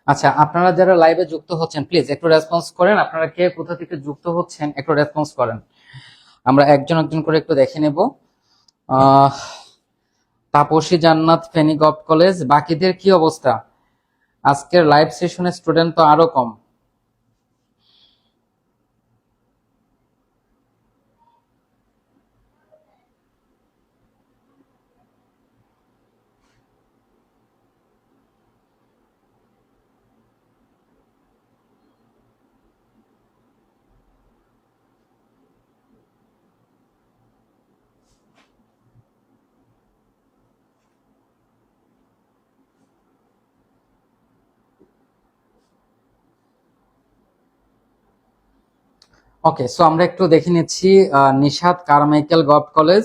আচ্ছা, আপনারা যারা লাইভে যুক্ত হচ্ছেন প্লিজ একটু রেসপন্স করেন। আপনারা কে কোথা থেকে যুক্ত হচ্ছেন একটু রেসপন্স করেন। আমরা একজন একজন করে একটু দেখে নেব। আহ তাপসী জান্নাত, ফেনী গভ কলেজ, বাকিদের কি অবস্থা? আজকের লাইভ সেশনে স্টুডেন্ট তো আরো কম। ওকে, সো আমরা একটু দেখে নিচ্ছি। নিশাত কারমাইকেল গভ কলেজ,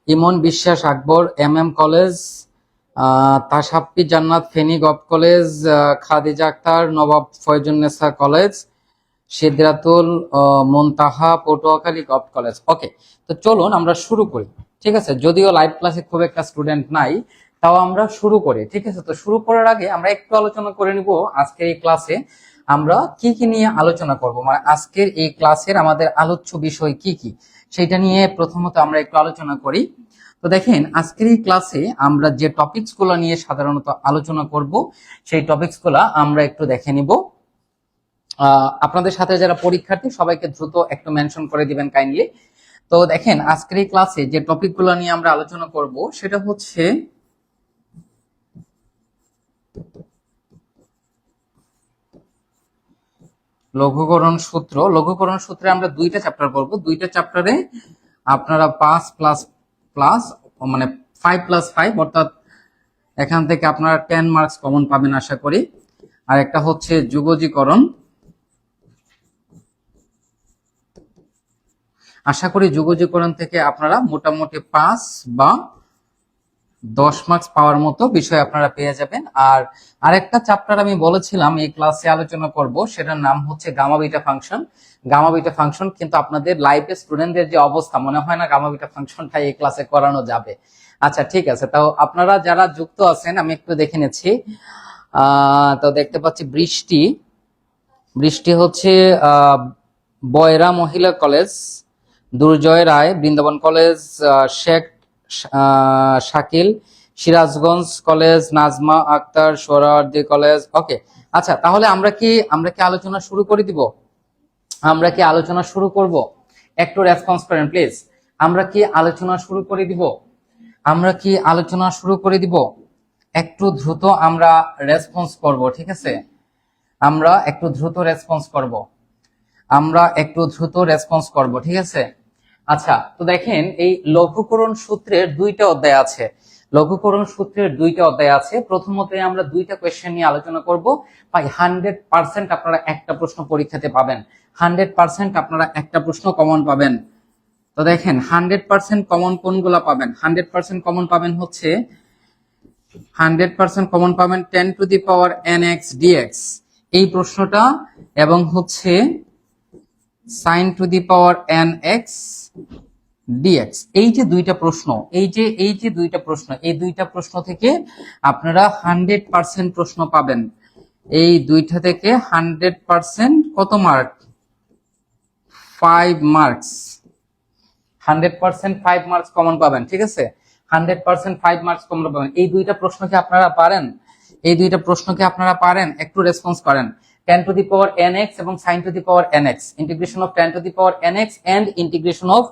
ইমন বিশ্বাস আকবর এমএম কলেজ, তাসাপ্পি জান্নাত ফেনী গভ কলেজ, খাদিজা আক্তার নবাব ফয়জুন্নেসা কলেজ, সিদরাতুল মুনতাহা পটুয়াখালী গভ কলেজ। ওকে, তো চলুন আমরা শুরু করি। ঠিক আছে, যদিও লাইভ ক্লাসে খুব একটা স্টুডেন্ট নাই, তাও আমরা শুরু করি। ঠিক আছে, তো শুরু করার আগে আমরা একটু আলোচনা করে নিব আজকের এই ক্লাসে আমরা কি কি নিয়ে আলোচনা করব, মানে আজকের এই ক্লাসের আমাদের আলোচ্য বিষয় কি কি সেটা নিয়ে প্রথমত আমরা একটু আলোচনা করি। তো দেখেন, আজকের এই ক্লাসে আমরা যে টপিকস গুলো নিয়ে সাধারণত আলোচনা করব সেই টপিকস গুলা আমরা একটু দেখে নিব। আপনাদের সাথে যারা পরীক্ষার্থী সবাইকে দ্রুত একটু মেনশন করে দিবেন কাইন্ডলি। তো দেখেন, আজকের এই ক্লাসে যে টপিকগুলো নিয়ে আমরা আলোচনা করব সেটা হচ্ছে লঘুকরণ সূত্র। লঘুকরণ সূত্রে আমরা দুইটা চ্যাপ্টার করব। দুইটা চ্যাপ্টারে আপনারা 5 প্লাস প্লাস মানে 5+5 অর্থাৎ এখান থেকে আপনারা 10 মার্কস কমন পাবেন আশা করি। আর একটা হচ্ছে যুগজীকরণ। আশা করি যুগজীকরণ থেকে আপনারা মোটামুটি 5 বা 10 মার্কস পাওয়ার মতো বিষয় আপনারা পেয়ে যাবেন। আর আরেকটা চ্যাপ্টার আমি বলেছিলাম এই ক্লাসে আলোচনা করব, সেটার নাম হচ্ছে gamma beta function. Gamma beta function কিন্তু আপনাদের লাইভে স্টুডেন্টদের যে অবস্থা, মনে হয় না গামা বিটা ফাংশনটা এই ক্লাসে করানো যাবে। আচ্ছা ঠিক আছে, তো আপনারা যারা যুক্ত আছেন আমি একটু দেখে নিচ্ছি। তো দেখতে পাচ্ছি বৃষ্টি। বৃষ্টি হচ্ছে Boyra Mohila college, Durjoy Roy Brindaban college, Sheikh Shakil Sirajganj college, Nazma Akter Suhrawardy college. Okay, আচ্ছা তাহলে আমরা কি আলোচনা শুরু করে দিব? আমরা কি আলোচনা শুরু করব? একটু রেসপন্স করেন প্লিজ। আমরা কি আলোচনা শুরু করে দিব? আমরা কি আলোচনা শুরু করে দিব? একটু দ্রুত আমরা রেসপন্স করব। ঠিক আছে, আমরা একটু দ্রুত রেসপন্স করব। আমরা একটু দ্রুত রেসপন্স করব। ঠিক আছে, আচ্ছা তো দেখেন, এই লঘুকরণ সূত্রের দুইটা অধ্যায় আছে। লঘুকরণ সূত্রের দুইটা অধ্যায় আছে। প্রথমত আমরা দুইটা কোয়েশ্চেন নিয়ে আলোচনা করব। ভাই 100% আপনারা একটা প্রশ্ন পরীক্ষাতে পাবেন। 100% আপনারা একটা প্রশ্ন কমন পাবেন। তো দেখেন 100% কমন কোনগুলা পাবেন? 100% কমন পাবেন হচ্ছে 100% কমন পাবেন 10 to the power nx dx এই প্রশ্নটা, এবং হচ্ছে sin to the power nx dx। এই যে দুইটা প্রশ্ন, এই যে দুইটা প্রশ্ন, এই দুইটা প্রশ্ন থেকে আপনারা 100% প্রশ্ন পাবেন। এই দুইটা থেকে 100% কত মার্ক? 5 মার্কস। 100% 5 মার্কস কমন পাবেন। ঠিক আছে, 100% 5 মার্কস কমন পাবেন। এই দুইটা প্রশ্ন কি আপনারা পারেন? এই দুইটা প্রশ্ন কি আপনারা পারেন? একটু রেসপন্স করেন। 10 টু দি পাওয়ার nx এবং sin to the power nx, integration of 10 to the power nx and integration of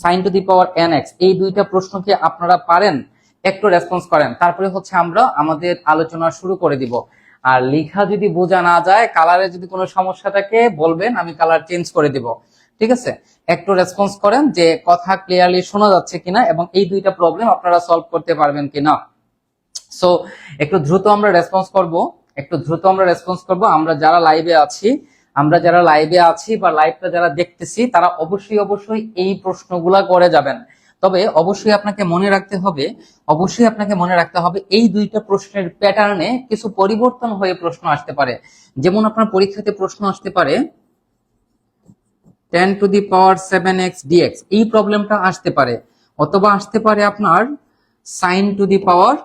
sin to the power nx, এই দুইটা প্রশ্ন কি আপনারা পারেন? একটু রেসপন্স করেন। তারপরে হচ্ছে আমরা আমাদের আলোচনা শুরু করে দিব। আর লেখা যদি বোঝা না যায়, কালারে যদি কোনো সমস্যা থাকে বলবেন, আমি কালার চেঞ্জ করে দিব। ঠিক আছে, একটু রেসপন্স করেন যে কথা ক্লিয়ারলি শোনা যাচ্ছে কিনা এবং এই দুইটা প্রবলেম আপনারা সলভ করতে পারবেন কিনা। সো একটু দ্রুত আমরা রেসপন্স করব, একটু দ্রুত আমরা রেসপন্স করব। আমরা যারা লাইভে আছি বা লাইভটা যারা দেখতেছি তারা অবশ্যই এই প্রশ্নগুলা করে যাবেন। তবে অবশ্যই আপনাকে মনে রাখতে হবে এই দুইটা প্রশ্নের প্যাটার্নে কিছু পরিবর্তন হয়ে প্রশ্ন আসতে পারে। যেমন আপনার পরীক্ষাতে প্রশ্ন আসতে পারে 10 to the power 7x dx, এই প্রবলেমটা আসতে পারে। অথবা আসতে পারে আপনার sin to the power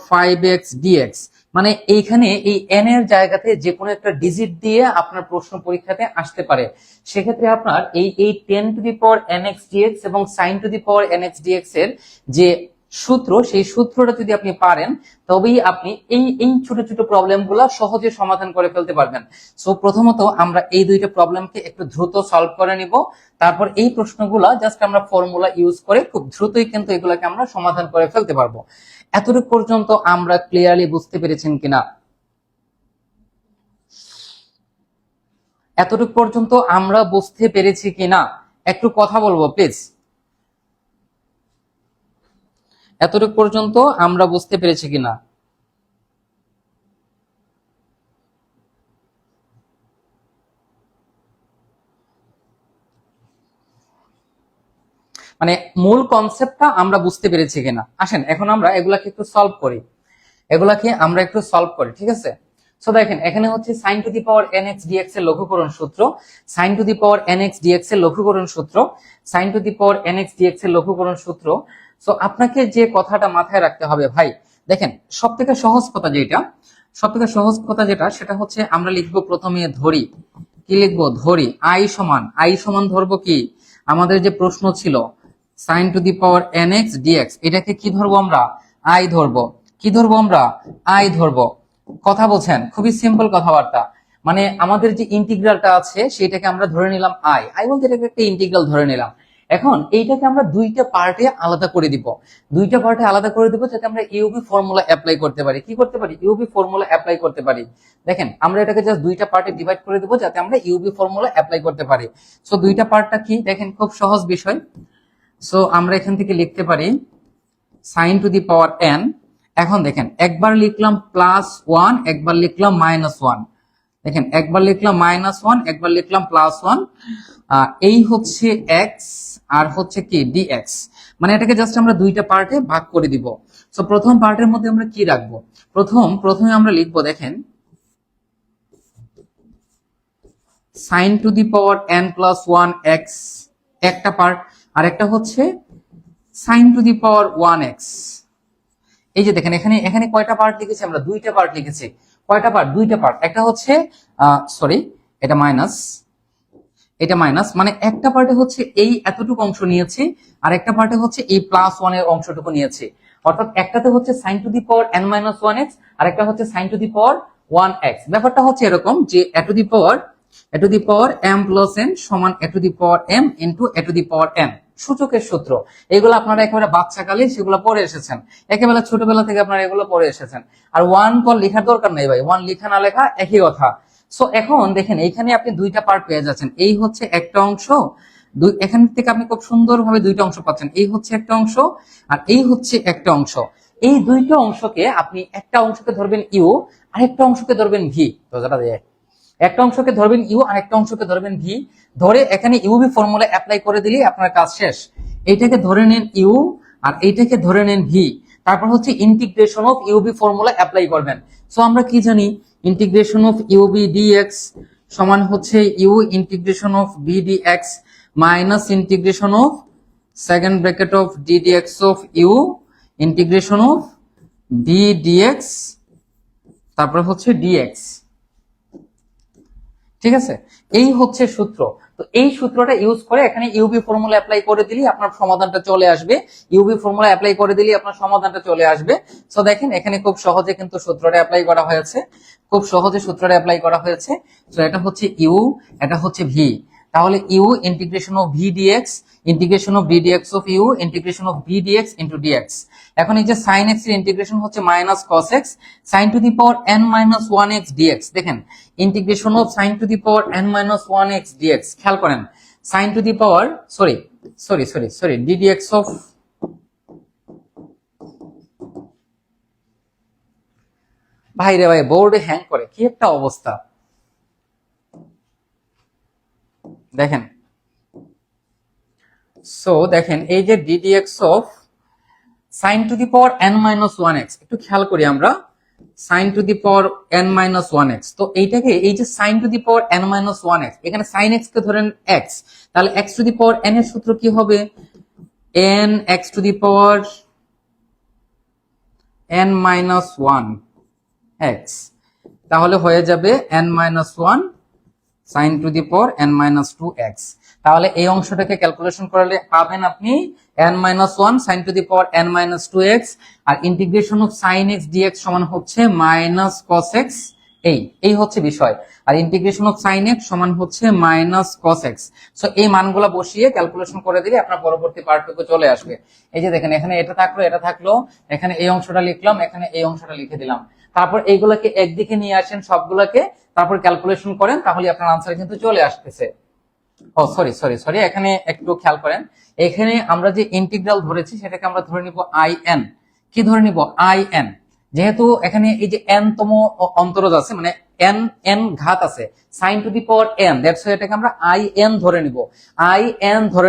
5x dx, মানে এইখানে এই n এর জায়গাতে যে কোনো একটা ডিজিট দিয়ে আপনার প্রশ্ন পরীক্ষাতে আসতে পারে। সেক্ষেত্রে আপনার এই 10 to the power nx dx এবং sin to the power nx dx এর যে সূত্র, সেই সূত্রটা যদি আপনি পারেন তবেই আপনি এই ছোট ছোট প্রবলেম গুলা সহজে সমাধান করে ফেলতে পারবেন। সো প্রথমত আমরা এই দুইটা প্রবলেমকে একটু দ্রুত সলভ করে নিব, তারপর এই প্রশ্নগুলা জাস্ট আমরা ফর্মুলা ইউজ করে খুব দ্রুতই কিন্তু এগুলাকে আমরা সমাধান করে ফেলতে পারবো। এতটুকু পর্যন্ত আমরা ক্লিয়ারলি বুঝতে পেরেছেন কিনা? এতটুকু পর্যন্ত আমরা বুঝতে পেরেছি কিনা একটু কথা বলবো প্লিজ। এতটুকু পর্যন্ত আমরা বুঝতে পেরেছি কিনা? মানে মূল কনসেপ্টটা আমরা বুঝতে পেরেছি কিনা? আসেন এখন আমরা এগুলাকে একটু সলভ করি, ঠিক আছে? সো দেখেন এখানে হচ্ছে sin to the power nx dx এর লঘুকরণ সূত্র, sin to the power nx dx এর লঘুকরণ সূত্র, sin to the power nx dx এর লঘুকরণ সূত্র। সো আপনাকে যে কথাটা মাথায় রাখতে হবে ভাই, দেখেন সবথেকে সহজ কথা যেটা সেটা হচ্ছে আমরা লিখবো প্রথমে ধরি, কি লিখবো? ধরি i সমান ধরবো কি আমাদের যে প্রশ্ন ছিল sin to the power nx dx, এটাকে কি ধরবো আমরা? i ধরবো। কি ধরবো আমরা? i ধরবো। কথা বলছেন, খুবই সিম্পল কথাবার্তা। মানে আমাদের যে ইন্টিগ্রালটা আছে সেটাকে আমরা ধরে নিলাম i বলতে এটাকে একটা ইন্টিগ্রাল ধরে নিলাম। এখন এইটাকে আমরা দুইটা পার্টে আলাদা করে দিব, যাতে আমরা ইউবি ফর্মুলা অ্যাপ্লাই করতে পারি। কি করতে পারি? ইউবি ফর্মুলা অ্যাপ্লাই করতে পারি। দেখেন আমরা এটাকে জাস্ট দুইটা পার্টে ডিভাইড করে দিব যাতে আমরা ইউবি ফর্মুলা অ্যাপ্লাই করতে পারি। সো দুইটা পার্টটা কি দেখেন, খুব সহজ বিষয়। সো আমরা এখান থেকে লিখতে পারি sin to the power n। এখন দেখেন একবার লিখলাম +1, একবার লিখলাম -1। দেখেন একবার লিখলাম -1, একবার লিখলাম +1। এই হচ্ছে x আর হচ্ছে কি dx। মানে এটাকে জাস্ট আমরা দুইটা পার্টে ভাগ করে দিব। সো প্রথম পার্টের মধ্যে আমরা কি রাখবো? প্রথমে আমরা লিখবো দেখেন sin to the power n+1 x একটা পার্ট, আর একটা হচ্ছে sin to the power 1x। এই যে দেখেন এখানে কয়টা পার্ট লিখেছি আমরা? দুইটা পার্ট লিখেছি। কয়টা পার্ট? দুইটা পার্ট। একটা হচ্ছে সরি এটা মাইনাস, মানে একটা পার্টে হচ্ছে এই এতটুকু অংশ নিয়েছি, আর একটা পার্টে হচ্ছে এই +1 এর অংশটুকু নিয়েছি। অর্থাৎ একটাতে হচ্ছে sin to the power n-1x আর একটা হচ্ছে sin to the power 1x। ব্যাপারটা হচ্ছে এরকম যে a to the power m plus n সমান a to the power m into a to the power n। সূচকের সূত্র এগুলো আপনারা একেবারে বাচ্চাকালে সেগুলো পড়ে এসেছেন, একেবারে ছোটবেলা থেকে আপনারা এগুলো পড়ে এসেছেন। আর 1 পর লেখার দরকার নেই ভাই, 1 লেখা না লেখা একই কথা। সো এখন দেখেন এইখানে আপনি দুইটা পার্ট পেয়ে যাচ্ছেন। এই হচ্ছে একটা অংশ, এখান থেকে আপনি খুব সুন্দরভাবে দুইটা অংশ পাচ্ছেন। এই হচ্ছে একটা অংশ আর এই হচ্ছে একটা অংশ। এই দুইটা অংশকে আপনি একটা অংশকে ধরবেন ইউ আর একটা অংশকে ধরবেন ভি। তো যেটা দিয়ে একটা অংশকে ধরবেন ইউ আর একটা অংশকে ধরবেন ভি, ধরে এখানে ইউবি ফর্মুলা অ্যাপ্লাই করে দিলেই আপনার কাজ শেষ। এইটাকে ধরে নেন ইউ আর এইটাকে ধরে নেন ভি, তারপর হচ্ছে integration of uv formula apply করবেন। সো আমরা কি জানি? ইন্টিগ্রেশন অফ ইউবি ডিএক্স সমান হচ্ছে u integration of v dx minus integration of second bracket of d dx of u integration of v dx তারপর হচ্ছে ডিএক্স। ঠিক আছে, এই হচ্ছে সূত্র। তো এই সূত্রটা ইউজ করে এখানে ইউবি ফর্মুলা অ্যাপ্লাই করে দিলেই আপনার সমাধানটা চলে আসবে। সো দেখেন এখানে খুব সহজে কিন্তু সূত্রটা অ্যাপ্লাই করা হয়েছে। সো এটা হচ্ছে ইউ, এটা হচ্ছে ভি। তাহলে u integration of v dx integration of d dx of u integration of v dx into dx. এখন এই যে sin x এর ইন্টিগ্রেশন হচ্ছে minus cos x sin to the power n-1x dx। দেখেন integration of sin to the power n-1x dx, খেয়াল করেন sin to the power sorry ddx of ভাই রে ভাই বোর্ডে হ্যাং করে, কি একটা অবস্থা দেখেন। সো দেখেন এই যে ddx of sin to the power n-1x, একটু খেয়াল করি আমরা sin to the power n-1x। তো এইটাকে এই যে sin to the power n-1x, এখানে sin x কে ধরেন x, তাহলে x to the power n এর সূত্র কি হবে? n x to the power n-1 x, তাহলে হয়ে যাবে n-1 sin to the power n-2x। তাহলে এই অংশটাকে ক্যালকুলেশন করলে পাবেন আপনি n-1 sin to the power n-2x, আর integration of sin x dx সমান হচ্ছে মাইনাস cos x। এই হচ্ছে বিষয়। আর ইন্টিগ্রেশন অফ sin x সমান হচ্ছে মাইনাস cos x। সো এই মানগুলো বসিয়ে ক্যালকুলেশন করে দিলে আপনার পরবর্তী পার্টটুকু চলে আসবে। এই যে দেখেন, এখানে এটা থাকলো, এখানে এই অংশটা লিখলাম, এখানে এই অংশটা লিখে দিলাম। তারপর এইগুলোকে একদিকে নিয়ে আসেন সবগুলোকে, তারপর ক্যালকুলেশন করেন, তাহলে আপনার আনসার কিন্তু চলে আসতেছে। ও সরি, এখানে একটু খেয়াল করেন, এখানে আমরা যে ইন্টিগ্রাল ধরেছি সেটাকে আমরা ধরে নিব in। কি ধরে নিব? in। যেহেতু এখানে এই যে n তম অন্তরজ আছে, মানে n ঘাত আছে, sin to the power n, that's why এটাকে আমরা in ধরে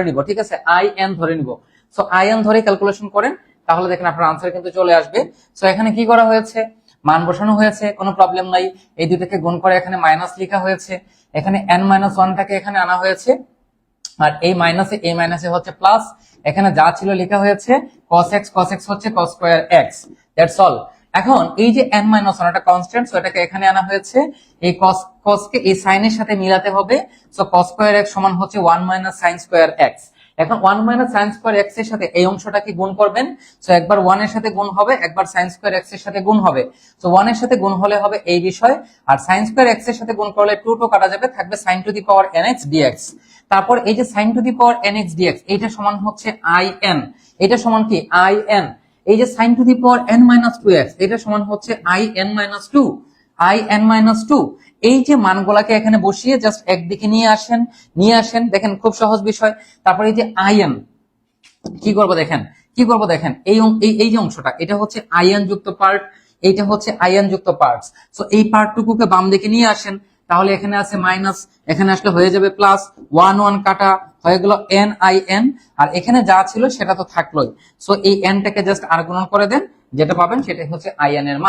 নিব, ঠিক আছে, in ধরে নিব। সো in ধরে ক্যালকুলেশন করেন, তাহলে দেখেন আপনার আনসার কিন্তু চলে আসবে। সো এখানে কি করা হয়েছে? মান বসানো হয়েছে, কোনো প্রবলেম নাই। এই দুটোকে গুণ করে এখানে মাইনাস লেখা হয়েছে, এখানে n-1টাকে এখানে আনা হয়েছে, আর এই মাইনাসে হচ্ছে প্লাস। এখানে যা ছিল লেখা হয়েছে cos x হচ্ছে cos square x, that's all. এখন এই যে n-1 এটা কনস্ট্যান্ট, সো এটাকে এখানে আনা হয়েছে, এই cos কে এই সাইনের সাথে মিলাতে হবে। সো cos স্কয়ার x সমান হচ্ছে 1 - sin স্কয়ার x। এখন 1 - sin স্কয়ার x এর সাথে এই অংশটাকে গুণ করবেন। সো একবার 1 এর সাথে গুণ হবে, একবার sin স্কয়ার x এর সাথে গুণ হবে। সো 1 এর সাথে গুণ হলে হবে এই বিষয়, আর sin স্কয়ার x এর সাথে গুণ করলে 2 কাটা যাবে, থাকবে sin to the power nx dx। তারপর এই যে sin to the power nx dx, এইটা সমান হচ্ছে in। এটা সমান কি? in। এই যে sin to the power n-2x, এটা সমান হচ্ছে in-2। এই যে মানগুলাকে এখানে বসিয়ে জাস্ট একদিকে নিয়ে আসেন, দেখেন খুব সহজ বিষয়। তারপর এই যে in কি করব দেখেন, এই যে অংশটা, এটা হচ্ছে in যুক্ত পার্ট, এইটা হচ্ছে in যুক্ত পার্টস। সো এই পার্টটুকুকে বাম দিকে নিয়ে আসেন, তাহলে এখানে আছে মাইনাস, এখানে আসলে হয়ে যাবে প্লাস, 1 কাটা হয়ে গেল n-in, আর এখানে যা ছিল সেটা তো থাকলোই। সো এই n-টাকে জাস্ট আর গুণন করে দেন, যেটা পাবেন সেটাই হচ্ছে in এর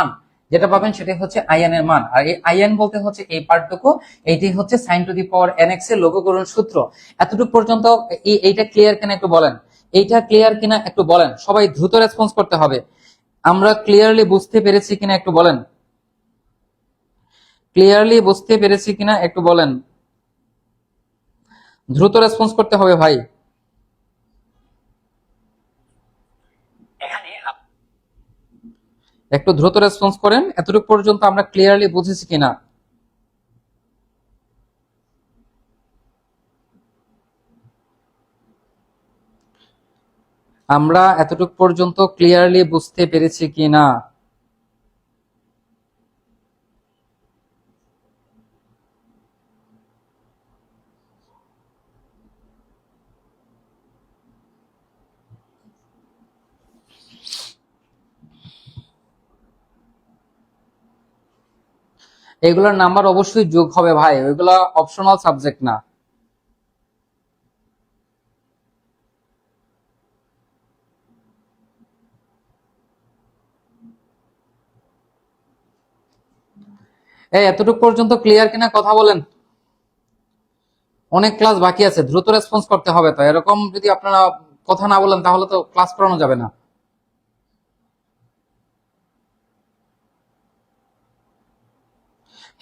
মান, আর এই in বলতে হচ্ছে এই পার্টটুকু, এইটাই হচ্ছে sin to the power nx এর লঘুকরণ সূত্র। এতটুকু পর্যন্ত এইটা ক্লিয়ার কিনা একটু বলেন, সবাই দ্রুত রেসপন্স করতে হবে। আমরা ক্লিয়ারলি বুঝতে পেরেছি কিনা একটু বলেন, দ্রুত রেসপন্স করতে হবে ভাই। একটু দ্রুত রেসপন্স করেন, এতটুকু পর্যন্ত আমরা ক্লিয়ারলি বুঝেছি কিনা। আমরা এতটুকু পর্যন্ত ক্লিয়ারলি বুঝতে পেরেছি কিনা। এগুলোর নাম্বার অবশ্যই যোগ হবে ভাই, ওইগুলা অপশনাল সাবজেক্ট না। এতটুকু পর্যন্ত ক্লিয়ার কিনা কথা বলেন। অনেক ক্লাস বাকি আছে, দ্রুত রেসপন্স করতে হবে। তো এরকম যদি আপনারা কথা না বলেন তাহলে তো ক্লাস করানো যাবে না।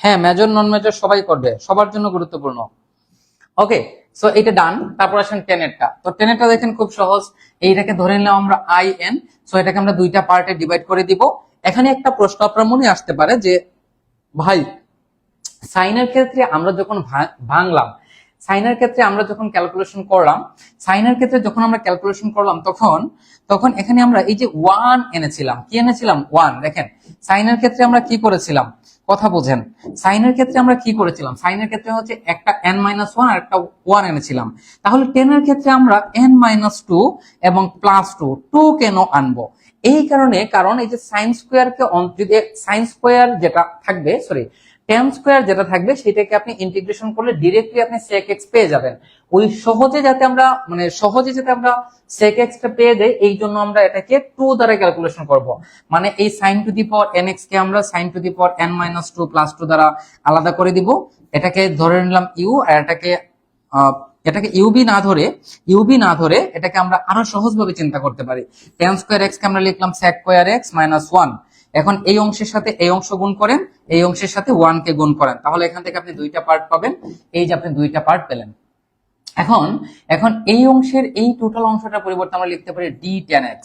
হ্যাঁ, মেজর নন মেজর সবাই করবে, সবার জন্য গুরুত্বপূর্ণ। ওকে, সো এটা ডান। তারপর আসেন টেনেরটা। তো টেনেরটা দেখেন খুব সহজ, এইটাকে ধরে নিলাম আমরা in। সো এটাকে আমরা দুইটা পার্টে ডিভাইড করে দিব। এখানে একটা প্রশ্ন আপনার মনে আসতে পারে যে ভাই, সাইনের ক্ষেত্রে আমরা যখন ভাঙলাম, সাইনের ক্ষেত্রে আমরা যখন ক্যালকুলেশন করলাম, তখন এখানে আমরা এই যে 1 এনেছিলাম, কি এনেছিলাম? 1। দেখেন সাইনের ক্ষেত্রে আমরা কি করেছিলাম, কথা বোঝেন। সাইনের ক্ষেত্রে আমরা কি করেছিলাম? সাইনের ক্ষেত্রে হচ্ছে একটা n-1 আর একটা 1 এনেছিলাম। তাহলে টেনের ক্ষেত্রে আমরা n-2 এবং +2 কেন আনবো? এই কারণ এই যে সাইন স্কোয়ারকে, যদি সাইন স্কোয়ার যেটা থাকবে, সরি tan স্কোয়ার যেটা থাকবে, সেটাকে আপনি ইন্টিগ্রেশন করলে ডিরেক্টলি আপনি sec x পেয়ে যাবেন। ওই সহজে যাতে আমরা sec x টা পেয়ে যাই, এই জন্য আমরা এটাকে 2 দ্বারা ক্যালকুলেশন করব। মানে এই sin to the power nx কে আমরা sin to the power n-2 +2 দ্বারা আলাদা করে দিব। এটাকে ধরে নিলাম u, আর এটাকে ইউবি না ধরে এটাকে আমরা আরো সহজভাবে চিন্তা করতে পারি। tan স্কয়ার x কে আমরা লিখলাম sec স্কয়ার x -1। এখন এই অংশের সাথে এই অংশ গুণ করেন, এই অংশের সাথে 1 কে গুণ করেন, তাহলে এখান থেকে আপনি দুইটা পার্ট পাবেন। এই যে আপনি দুইটা পার্ট পেলেন। এখন এখন এই অংশের এই টোটাল অংশটা পরিবর্তে আমরা লিখতে পারি d tan x।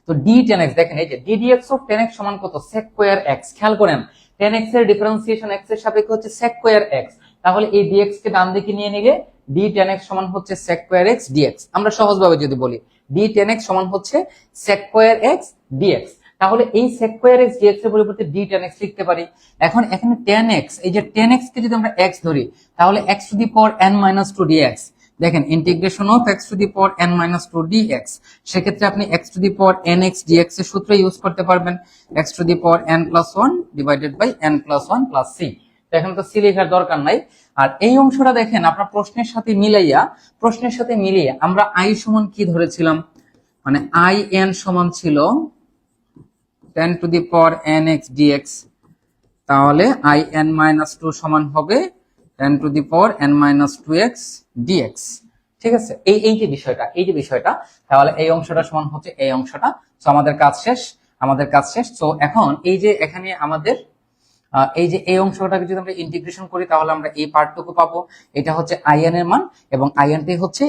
তো d tan x দেখেন, এই যে d dx of tan x সমান কত, sec স্কয়ার x। খেয়াল করেন tan x এর ডিফারেন্সিয়েশন x এর সাপেক্ষে হচ্ছে sec স্কয়ার x, তাহলে এই dx কে ডান দিকে নিয়ে নিলে d tan x সমান হচ্ছে sec স্কয়ার x dx। আমরা সহজভাবে যদি বলি d tan x সমান হচ্ছে sec স্কয়ার x dx, তাহলে এই sec স্কয়ার x dx এর পরিবর্তে d tan x লিখতে পারি। এখন এখানে tan x, এই যে tan x কে যদি আমরা x ধরি তাহলে x to the power n - 2 dx। দেখেন integration of x to the power n - 2 dx, সেক্ষেত্রে আপনি x to the power nx dx এর সূত্র ইউজ করতে পারবেন, x to the power n+1 divided by n+1 plus c। তো এখন তো c লেখার দরকার নাই। আর এই অংশটা দেখেন আপনার প্রশ্নের সাথে মিলাইয়া আমরা i সমান কি ধরেছিলাম, মানে i n সমান ছিল 10 to the power nx dx, তাহলে i n - 2 সমান হবে 10 to the power n - 2x dx। ঠিক আছে, এই যে বিষয়টা, তাহলে এই অংশটা সমান হচ্ছে এই অংশটা। তো আমাদের কাজ শেষ। তো এখন এই যে এখানে আমাদের এই যে এই অংশটাকে যদি আমরা ইন্টিগ্রেশন করি তাহলে আমরা এই পার্টটুকু পাবো, এটা হচ্ছে in এর মান, এবং inটাই হচ্ছে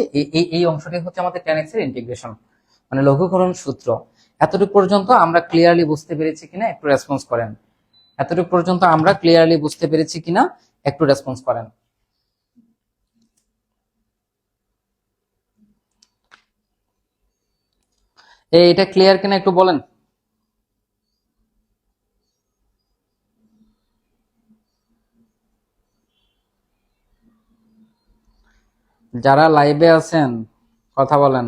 এই অংশটাই হচ্ছে আমাদের tan x এর ইন্টিগ্রেশন, মানে লঘুকরণ সূত্র। এতটুকু পর্যন্ত আমরা ক্লিয়ারলি বুঝতে পেরেছি কিনা একটু রেসপন্স করেন। এতটুকু পর্যন্ত আমরা ক্লিয়ারলি বুঝতে পেরেছি কিনা একটু রেসপন্স করেন। এটা ক্লিয়ার কিনা একটু বলেন। যারা লাইভে আছেন কথা বলেন।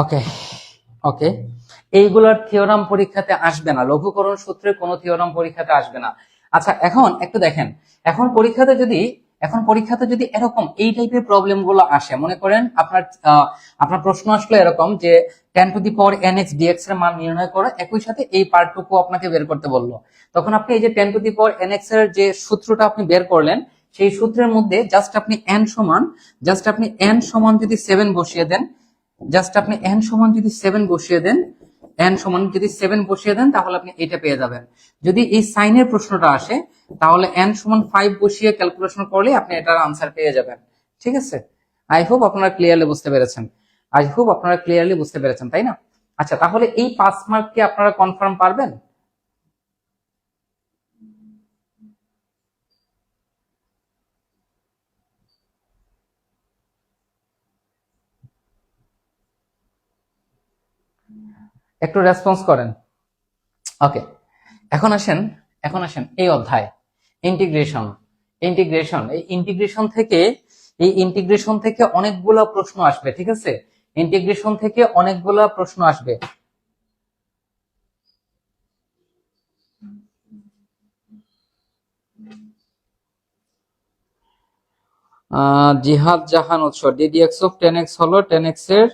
ওকে ওকে, এইগুলার থিওরাম পরীক্ষাতে আসবে না, লঘুকরণ সূত্রের কোনো থিওরাম পরীক্ষাতে আসবে না। আচ্ছা এখন একটু দেখেন, এখন পরীক্ষাতে যদি এরকম এই টাইপের প্রবলেম গুলো আসে, মনে করেন আপনার প্রশ্ন আসলো এরকম যে 10 to the power nx dx এর মান নির্ণয় করো, একই সাথে এই পার্টটুকু আপনাকে বের করতে বললো, তখন আপনি এই যে 10 টু দি পাওয়ার nx এর যে সূত্রটা আপনি বের করলেন, সেই সূত্রের মধ্যে জাস্ট আপনি n সমান যদি 7 বসিয়ে দেন, তাহলে আপনি এটা পেয়ে যাবেন। যদি এই সাইনের প্রশ্নটা আসে তাহলে n সমান 5 বসিয়ে ক্যালকুলেশন করলে আপনি এটার আনসার পেয়ে যাবেন। ঠিক আছে, আই হোপ আপনারা ক্লিয়ারলি বুঝতে পেরেছেন, তাই না? আচ্ছা, তাহলে এই 5 মার্ক কি আপনারা কনফার্ম পারবেন? একটু রেসপন্স করেন। ওকে, এখন আসেন এই অধ্যায় ইন্টিগ্রেশন। এই ইন্টিগ্রেশন থেকে অনেকগুলো প্রশ্ন আসবে। ঠিক আছে, ইন্টিগ্রেশন থেকে অনেকগুলো প্রশ্ন আসবে। জিহাদ জাহান উৎস, ddx অফ tan x হলো tan x এর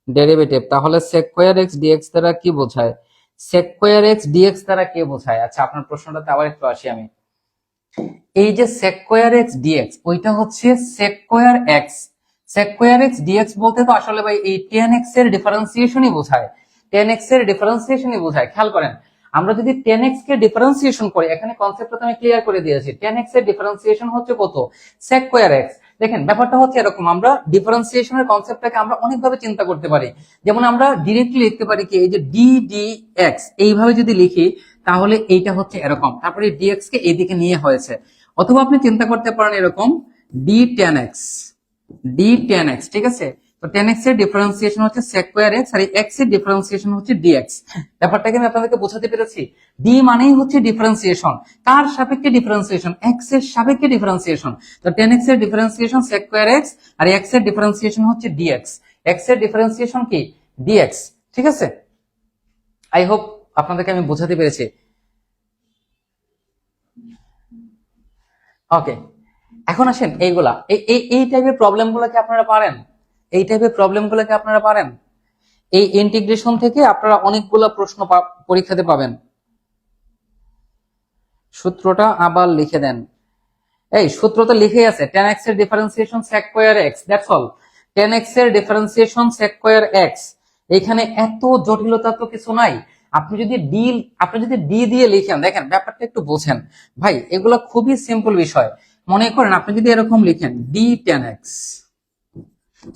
ডেরিভেটিভ, তাহলে sec স্কয়ার x dx দ্বারা কি বোঝায়? sec স্কয়ার x dx দ্বারা কে বোঝায়? আচ্ছা, আপনার প্রশ্নটাতে আবার একটু আসি আমি। এই যে sec স্কয়ার x dx, ওইটা হচ্ছে sec স্কয়ার x dx বলতে তো আসলে ভাই এই tan x এর ডিফারেন্সিয়েশনই বোঝায়, খেয়াল করেন, আমরা যদি tan x কে ডিফারেন্সিয়েশন করি, এখানে কনসেপ্টটা তো আমি ক্লিয়ার করে দিয়েছি, tan x এর ডিফারেন্সিয়েশন হচ্ছে কত, sec স্কয়ার x। দেখেন ব্যাপারটা হচ্ছে এরকম, আমরা ডিফারেন্সিয়েশনের কনসেপ্টটাকে আমরা অনেকভাবে চিন্তা করতে পারি। যেমন আমরা ডিরেক্টলি লিখতে পারি কি, এই যে ddx এইভাবে যদি লিখি তাহলে এইটা হচ্ছে এরকম, তারপরে dx কে এইদিকে নিয়ে হয়েছে। অথবা আপনি চিন্তা করতে পারেন এরকম d tan x, ঠিক আছে, তো 10x এর ডিফারেন্সিয়েশন হচ্ছে sec স্কয়ার x আর x এর ডিফারেন্সিয়েশন হচ্ছে dx। ব্যাপারটাকে আমি আপনাদেরকে বোঝাতে পেরেছি। d মানেই হচ্ছে ডিফারেন্সিয়েশন, কার সাপেক্ষে ডিফারেন্সিয়েশন, x এর সাপেক্ষে ডিফারেন্সিয়েশন। তো 10x এর ডিফারেন্সিয়েশন sec স্কয়ার x আর x এর ডিফারেন্সিয়েশন হচ্ছে dx, x এর ডিফারেন্সিয়েশন কি dx। ঠিক আছে, আই হোপ আপনাদেরকে আমি বোঝাতে পেরেছি। ওকে, এখন আসেন এইগুলা এই টাইপের প্রবলেম গুলোকে আপনারা পারেন, এই টাইপের প্রবলেম গুলোকে আপনারা পারেন। এই ইন্টিগ্রেশন থেকে আপনারা অনেকগুলো প্রশ্ন পরীক্ষাতে পাবেন। সূত্রটা আবার লিখে দেন। এই সূত্র তো লিখেই আছে, 10x এর differentiation sec square x, that's all. 10x এর ডিফারেন্সিয়েশন sec স্কয়ার x, এখানে এত জটিলতা তো কিছু নাই। আপনি যদি ডি দিয়ে লিখেন, দেখেন ব্যাপারটা একটু বোঝেন ভাই, এগুলো খুবই সিম্পল বিষয়। মনে করেন আপনি যদি এরকম লিখেন d 10x,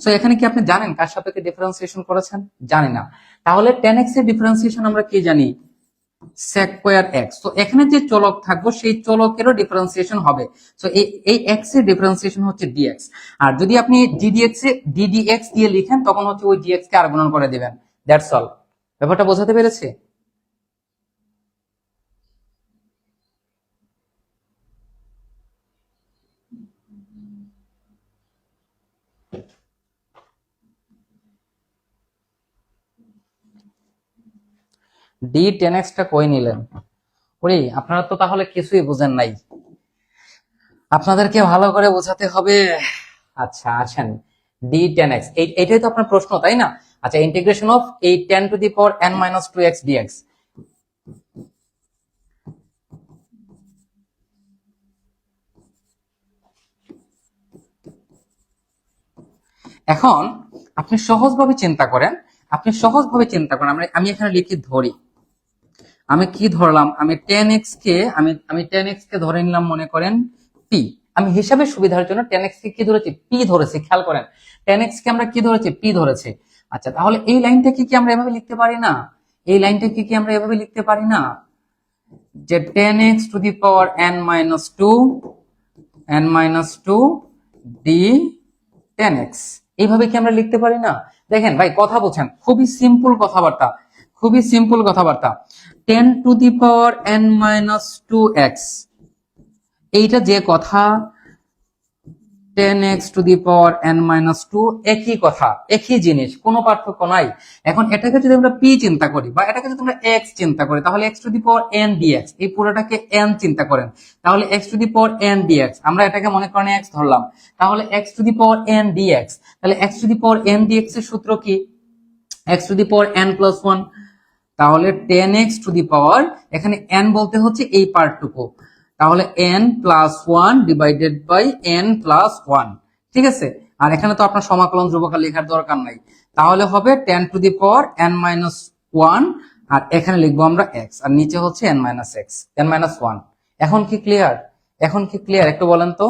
সো এখানে কি আপনি জানেন কার সাপেক্ষে ডিফারেন্সিয়েশন করেছেন? জানি না। তাহলে 10x এর ডিফারেন্সিয়েশন আমরা কি জানি? sec square x। তো এখানে যে চলক থাকবে সেই চলকেরও ডিফারেন্সিয়েশন হবে। সো এই x এর ডিফারেন্সিয়েশন হচ্ছে dx। আর যদি আপনি ddx দিয়ে লিখেন তখন হচ্ছে ওই dx কে আর গুণন করে দিবেন, দ্যাটস অল। ব্যাপারটা বোঝাতে পেরেছি? d10x টা কই নিলেন? ওরে আপনারা তো তাহলে কিছুই বুঝেন নাই, আপনাদেরকে ভালো করে বোঝাতে হবে। আচ্ছা আসেন, d10x এইটাই তো আপনার প্রশ্ন, তাই না? আচ্ছা, ইন্টিগ্রেশন অফ এই 10 to the power n minus 2x dx। এখন আপনি সহজভাবে চিন্তা করেন, আমি এখানে লিখি ধরি, আমি কি ধরলাম, আমি 10x কে আমি 10x কে ধরে নিলাম মনে করেন p। আমি হিসাবের সুবিধার জন্য 10x কে কি ধরেছি? p ধরেছি। খেয়াল করেন 10x কে আমরা কি ধরেছি? p ধরেছি। আচ্ছা, তাহলে এই লাইনটাকে কি আমরা এভাবে লিখতে পারি না? এই লাইনটাকে কি আমরা এভাবে লিখতে পারি না যে 10x to the power n minus 2 d 10x, এইভাবে কি আমরা লিখতে পারি না? দেখেন ভাই, কথা বলছেন, খুবই সিম্পল কথাবার্তা, খুবই সিম্পল কথাবার্তা। 10 to the power n minus 2x, এইটা যে কথা, 10x to the power n minus 2 একই কথা, একই জিনিস, কোনো পার্থক্য নাই। এখন এটাকে যদি আমরা p চিন্তা করি বা এটাকে যদি আমরা x চিন্তা করি, তাহলে x to the power n dx, এই পুরোটাকে n চিন্তা করেন, তাহলে x to the power n dx, আমরা এটাকে মনে করেন x ধরলাম, তাহলে x to the power n dx, তাহলে x to the power n dx এর সূত্র কি? x to the power n plus 1। তাহলে 10x টু দি পাওয়ার, এখানে n বলতে হচ্ছে এই পার্টটুকু, তাহলে n plus 1 divided by n plus 1। ঠিক আছে, আর এখানে তো আপনার সমাকলন ধ্রুবক লেখার দরকার নাই, তাহলে হবে 10 to the power n minus 1, আর এখানে লিখবো আমরা x, আর নিচে হচ্ছে n minus x, n minus 1। এখন কি ক্লিয়ার? এখন কি ক্লিয়ার? একটু বলেন তো,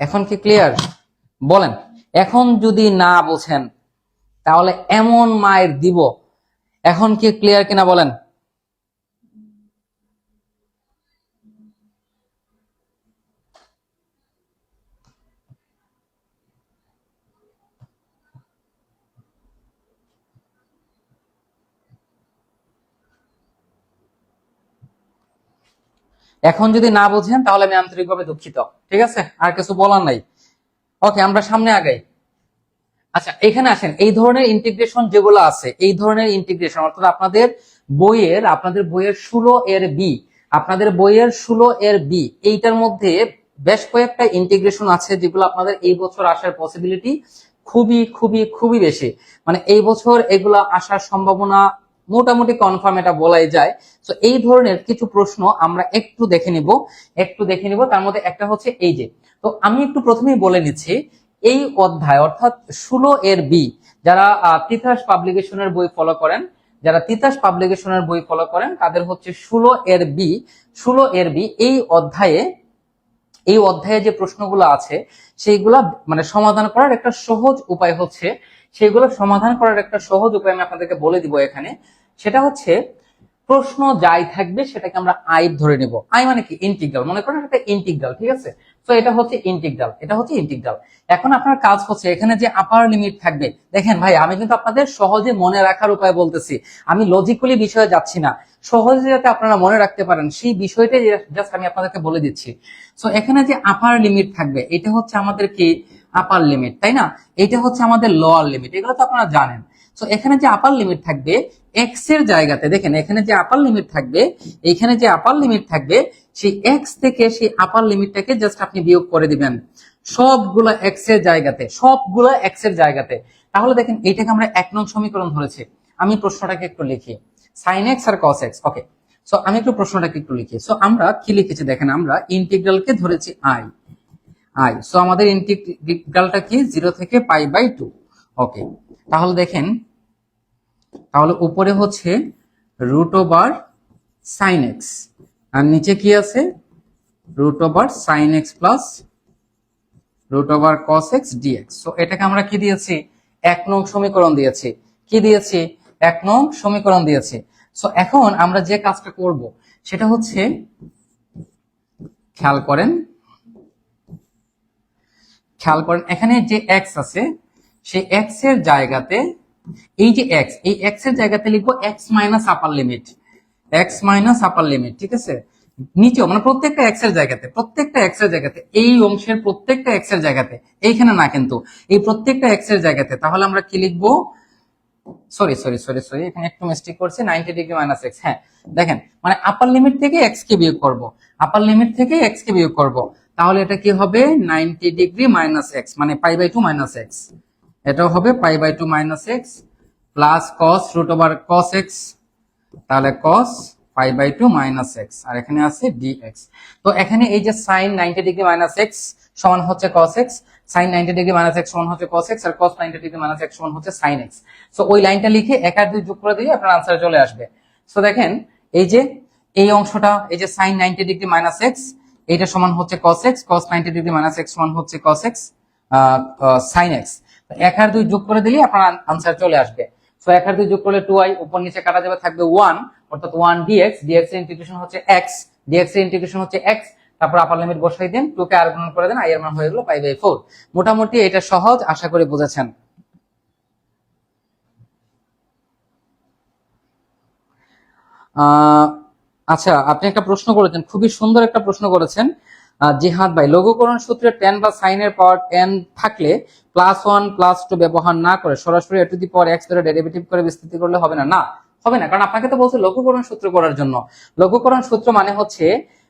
এখন কি ক্লিয়ার? বলেন। এখন যদি না বোঝেন তাহলে এমন মায়ের দিব। এখন কি ক্লিয়ার কিনা বলেন? এখন যদি না বোঝেন তাহলে আমি আন্তরিকভাবে দুঃখিত। ঠিক আছে, আর কিছু বলার নাই। ওকে, আমরা সামনে আগাই। আচ্ছা, এখানে আসেন, এই ধরনের ইন্টিগ্রেশন যেগুলো আছে, এই ধরনের ইন্টিগ্রেশন অর্থাৎ আপনাদের বইয়ের 16 এর বি, আপনাদের বইয়ের 16 এর বি, এইটার মধ্যে বেশ কয়েকটা ইন্টিগ্রেশন আছে যেগুলো আপনাদের এই বছর আসার পসিবিলিটি খুবই খুবই খুবই বেশি। মানে এই বছর এগুলো আসার সম্ভাবনা মোটামুটি কনফার্ম, এটা বলাই যায়। তো এই ধরনের কিছু প্রশ্ন আমরা একটু দেখে নিব। তার মধ্যে একটা হচ্ছে এই যে, তো আমি একটু প্রথমেই বলে নিচ্ছি, এই অধ্যায় অর্থাৎ 16 এর বি, যারা তিতাস পাবলিকেশনের বই ফলো করেন, তাদের হচ্ছে 16 এর বি এই অধ্যায়ে যে প্রশ্নগুলো আছে সেইগুলা মানে সমাধান করার একটা সহজ উপায় হচ্ছে, আমি আপনাদেরকে বলে দিব এখানে। সেটা হচ্ছে প্রশ্ন যাই থাকবে সেটাকে আমরা আই ধরে নেব। আই মানে কি? ইন্টিগ্রাল। মনে করেন এটা ইন্টিগ্রাল, ঠিক আছে? তো এটা হচ্ছে ইন্টিগ্রাল, এটা হচ্ছে ইন্টিগ্রাল। এখন আপনার কাজ হচ্ছে এখানে যে আপার লিমিট থাকবে, দেখেন ভাই আমি কিন্তু আপনাদের সহজে মনে রাখার উপায় বলতেছি, আমি লজিক্যালি বিষয়ে যাচ্ছি না, সহজে যাতে আপনারা মনে রাখতে পারেন সেই বিষয়টাই জাস্ট আমি আপনাদেরকে বলে দিচ্ছি। সো এখানে যে আপার লিমিট থাকবে এটা হচ্ছে আমাদের কি আপার লিমিট, তাই না? এটা হচ্ছে আমাদের লোয়ার লিমিট, এগুলো তো আপনারা জানেন। সো এখানে যে আপার লিমিট থাকবে এক্স এর জায়গাতে, দেখেন এখানে যে আপার লিমিট থাকবে, এখানে যে আপার লিমিট থাকবে সেই এক্স থেকে সেই আপার লিমিটটাকে জাস্ট আপনি বিয়োগ করে দিবেন সবগুলো এক্স এর জায়গাতে, সবগুলো এক্স এর জায়গাতে। তাহলে দেখেন এইটাকে আমরা 1 নং সমীকরণ ধরেছি। আমি প্রশ্নটাকে একটু লিখি, sin x আর cos x। ওকে, সো আমি একটু প্রশ্নটাকে একটু লিখি। সো আমরা কি লিখেছি দেখেন, আমরা ইন্টিগ্রালকে ধরেছি i। সো আমাদের ইন্টিগ্রালটা কি 0 থেকে π/2। ওকে, তাহলে দেখেন, তাহলে উপরে হচ্ছে √sin x আর নিচে কি আছে √sin x plus √cos x dx। So এটাকে আমরা কি দিয়েছি? 1 নং সমীকরণ দিয়েছি। কি দিয়েছি? 1 নং সমীকরণ দিয়েছি। সো এখন আমরা যে কাজটা করব সেটা হচ্ছে, খেয়াল করেন এখানে যে x আছে সেই x এর জায়গাতে, এই যে x, এই x এর জায়গাতে লিখবো x মাইনাস আপার লিমিট, ঠিক আছে? নিচেও মানে প্রত্যেকটা x এর জায়গাতে, এই অংশের প্রত্যেকটা x এর জায়গাতে, এইখানে না কিন্তু এই প্রত্যেকটা x এর জায়গাতে। তাহলে আমরা কি লিখবো? সরি, এখানে একটু মিস্টেক করছি, 90 ডিগ্রি মাইনাস x। হ্যাঁ দেখেন, মানে আপার লিমিট থেকে x কে বিয়োগ করব, তাহলে এটা কি হবে 90 ডিগ্রি মাইনাস x, মানে π/2 মাইনাস x। এটাও হবে π/2 minus x plus cos √cos x, তাহলে cos π/2 মাইনাস x, আর এখানে আছে dx। তো এখানে এই যে sin 90 ডিগ্রি মাইনাস x সমান হচ্ছে cos x, sin 90 degree minus x সমান হচ্ছে cos x, আর cos 90 ডিগ্রি মাইনাস x সমান হচ্ছে sin x। সো ওই লাইনটা লিখে 1 আর 2 যোগ করে দিলে আপনার आंसर চলে আসবে। সো দেখেন এই যে এই অংশটা, এই যে sin 90 ডিগ্রি মাইনাস x, এটা সমান হচ্ছে cos x, cos 90 degree minus x সমান হচ্ছে cos x sin x। 1 আর 2 যোগ করে দিলে আপনার आंसर চলে আসবে। সো 1 আর 2 যোগ করলে 2i, উপর নিচে কাটা যাবে, থাকবে 1, অর্থাৎ 1 dx, dx এর ইন্টিগ্রেশন হচ্ছে x, তারপর আপার লিমিট বসাই দেন, 2 কে আর গুণ করে দেন, i এর মান হয়ে গেল π/4। মোটামুটি এটা সহজ, আশা করি বুঝেছেন। আচ্ছা, আপনি একটা প্রশ্ন করেছেন, খুবই সুন্দর একটা প্রশ্ন করেছেন জিহাদ ভাই, লঘুকরণ সূত্রে tan বা sin এর পাওয়ার n থাকলে +1 +2 ব্যবহার না করে সরাসরি a to the power x ধরে ডেরিভেটিভ করে বিস্তৃতি করলে হবে না? না, হবে না, কারণ আপনাকে তো বলছে লঘুকরণ সূত্র করার জন্য। লঘুকরণ সূত্র মানে হচ্ছে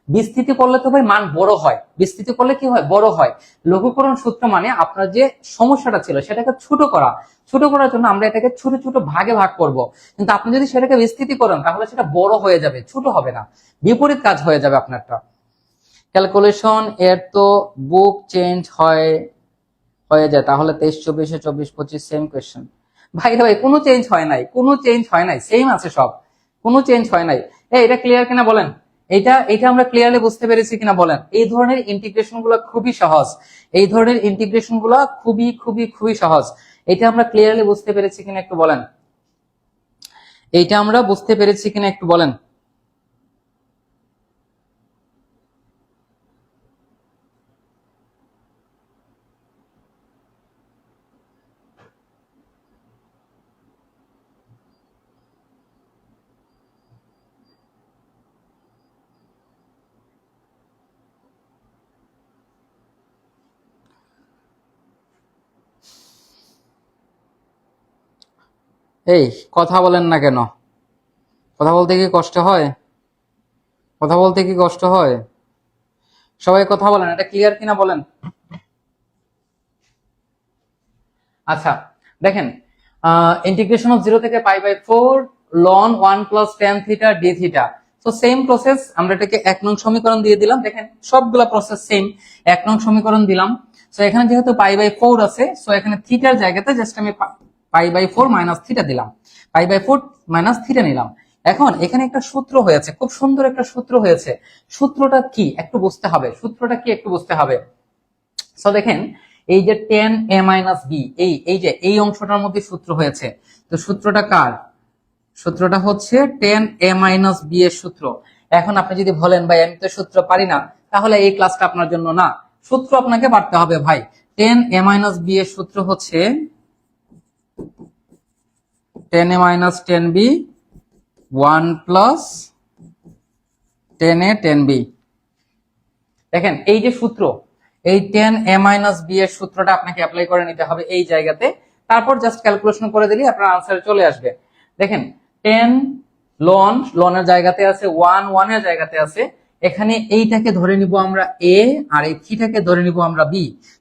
বিস্তৃতি করলে তো ভাই মান বড় হয়, বিস্তৃতি করলে কি হয়? বড় হয়। লঘুকরণ সূত্র মানে আপনার যে সমস্যাটা ছিল সেটাকে ছোট করার জন্য আমরা এটাকে ছোট ছোট ভাগে ভাগ করব। কিন্তু আপনি যদি সেটাকে বিস্তৃতি করেন তাহলে সেটা বড় হয়ে যাবে, ছোট হবে না, বিপরীত কাজ হয়ে যাবে আপনারটা। ক্যালকুলেশন এর তো বুক চেঞ্জ হয়ে যায়, তাহলে 23 24 24 25 সেম কোশ্চেন। ভাই কোনো চেঞ্জ হয় নাই, সেম আছে সব, কোনো চেঞ্জ হয় নাই। এটা ক্লিয়ার কিনা বলেন? এটা আমরা ক্লিয়ারলি বুঝতে পেরেছি কিনা বলেন? এই ধরনের ইন্টিগ্রেশন গুলো খুবই সহজ, খুবই সহজ। এটা আমরা ক্লিয়ারলি বুঝতে পেরেছি কিনা একটু বলেন? এই কথা বলেন না কেন? কথা বলতে কি কষ্ট হয়? সবাই কথা বলেন, এটা ক্লিয়ার কিনা বলেন? আচ্ছা দেখেন, ইন্টিগ্রেশন অফ 0 থেকে π/4 ln 1 + tan θ d θ। তো সেম প্রসেস, আমরা এটাকে 1 নং সমীকরণ দিয়ে দিলাম। দেখেন সবগুলা প্রসেস সেম, 1 নং সমীকরণ দিলাম। সো এখানে যেহেতু π/4 আছে, সো এখানে থিটার জায়গাতে জাস্ট আমি π/4 - θ দিলাম, π/4 - θ নিলাম। এখন এখানে একটা সূত্র হয়েছে, খুব সুন্দর একটা সূত্র হয়েছে। সূত্রটা কি একটু বুঝতে হবে। সো দেখেন এই যে tan a - b, এই যে এই অংশটার মধ্যে সূত্র হয়েছে। তো সূত্রটা কার? সূত্রটা হচ্ছে 10a-b এর সূত্র। এখন আপনি যদি বলেন ভাই আমি তো সূত্র পারি না, তাহলে এই ক্লাসটা আপনার জন্য না। সূত্র আপনাকে পারতে হবে ভাই। 10a-b এর সূত্র হচ্ছে 10a-10b 1 প্লাস 10a-10b। দেখেন এই যে সূত্র, এই 10a-b এর সূত্রটা আপনাকে অ্যাপ্লাই করে নিতে হবে এই জায়গাতে। তারপর জাস্ট ক্যালকুলেশন করে দিলে আপনার আনসার চলে আসবে। দেখেন 10 লনের জায়গাতে আছে 1 1 এর জায়গাতে আছে। এখানে এইটাকে ধরে নিব আমরা a, আর এই থিটাকে ধরে নিব আমরা b।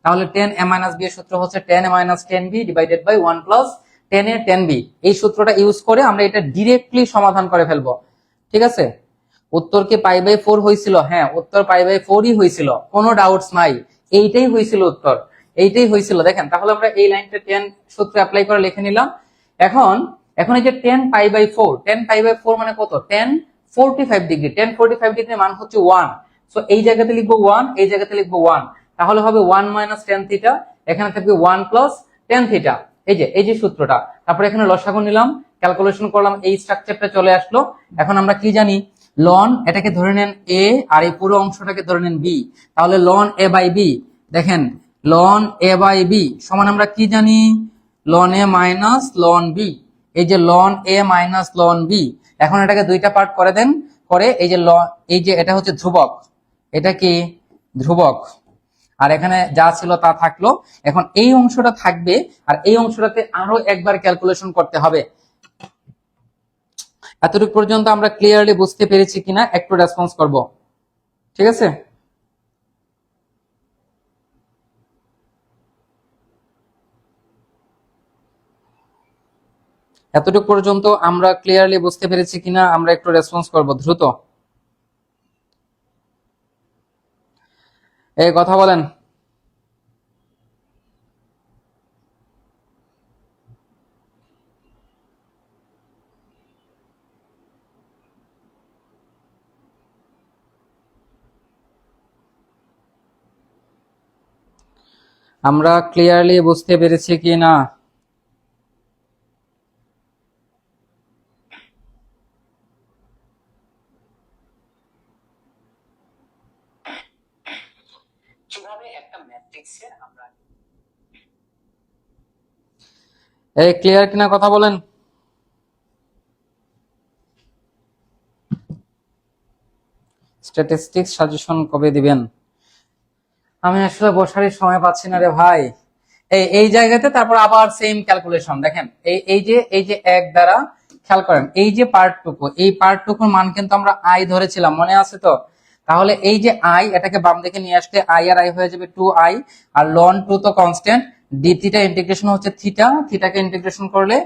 তাহলে 10a-b এর সূত্র হচ্ছে 10a-10b divided by 1 plus 10a-10b। এই সূত্রটা ইউজ করে আমরা এটা ডিরেক্টলি সমাধান করে ফেলবো। ঠিক আছে, উত্তর কি π/4 হয়েছিল? হ্যাঁ, উত্তর π/4ই হয়েছিল, কোনো ডাউটস নাই। এইটাই হয়েছিল উত্তর, এইটাই হয়েছিল। দেখেন তাহলে আমরা এই লাইনটা 10 সূত্র অ্যাপ্লাই করে লিখে নিলাম। এখন এখন এই যে 10π/4, 10π/4 মানে কত? 1045 ডিগ্রি। 1045 ডিগ্রি মান হচ্ছে 1। সো এই জায়গাতে লিখবো 1, এই জায়গাতে লিখবো 1। তাহলে হবে 1 - tan থিটা, এখানে থাকবে 1 + tan থিটা। এই যে সূত্রটা। তারপর এখানে লসাগু নিলাম, ক্যালকুলেশন করলাম, এই স্ট্রাকচারটা চলে আসলো। এখন আমরা কি জানি? লন এটাকে ধরে নেন a, আর এই পুরো অংশটাকে ধরে নেন b। তাহলে লন a/b, দেখেন লন a/b সমান আমরা কি জানি? Ln a minus ln b। এই যে ln a minus ln b, এখন এটাকে দুইটা পার্ট করে দেন। করে এই যে এটা হচ্ছে ধ্রুবক, এটা কি ধ্রুবক, আর এখানে যা ছিল তা থাকলো। এখন এই অংশটা থাকবে, আর এই অংশটাতে আরো একবার ক্যালকুলেশন করতে হবে। এতটুকু পর্যন্ত আমরা ক্লিয়ারলি বুঝতে পেরেছি কিনা একটু রেসপন্স করব। ঠিক আছে, এতটুকু পর্যন্ত আমরা ক্লিয়ারলি বুঝতে পেরেছি কিনা আমরা একটু রেসপন্স করব দ্রুত। এই কথা বলেন। আমরা ক্লিয়ারলি বুঝতে পেরেছি কিনা? কিভাবে একটা ম্যাট্রিক্সে আমরা এই ক্লিয়ার কিনা কথা বলেন। স্ট্যাটিস্টিক্স সাজেশন কবে দিবেন? আমি আসলে বসারই সময় পাচ্ছি না রে ভাই। এই জায়গাতে তারপর আবার সেম ক্যালকুলেশন। দেখেন এই যে এক দ্বারা খেয়াল করেন, এই যে পার্টটুকু, এই পার্টটুকুর মান কিন্তু আমরা আই ধরেছিলাম, মনে আছে তো? তাহলে এই যে আই, এটাকে বাম দিকে নিয়ে আসলে আই আর আই হয়ে যাবে 2i, আর লন 2 তো কনস্ট্যান্ট, ডি থিটা ইন্টিগ্রেশন হচ্ছে থিটা, থিটাকে ইন্টিগ্রেশন করলে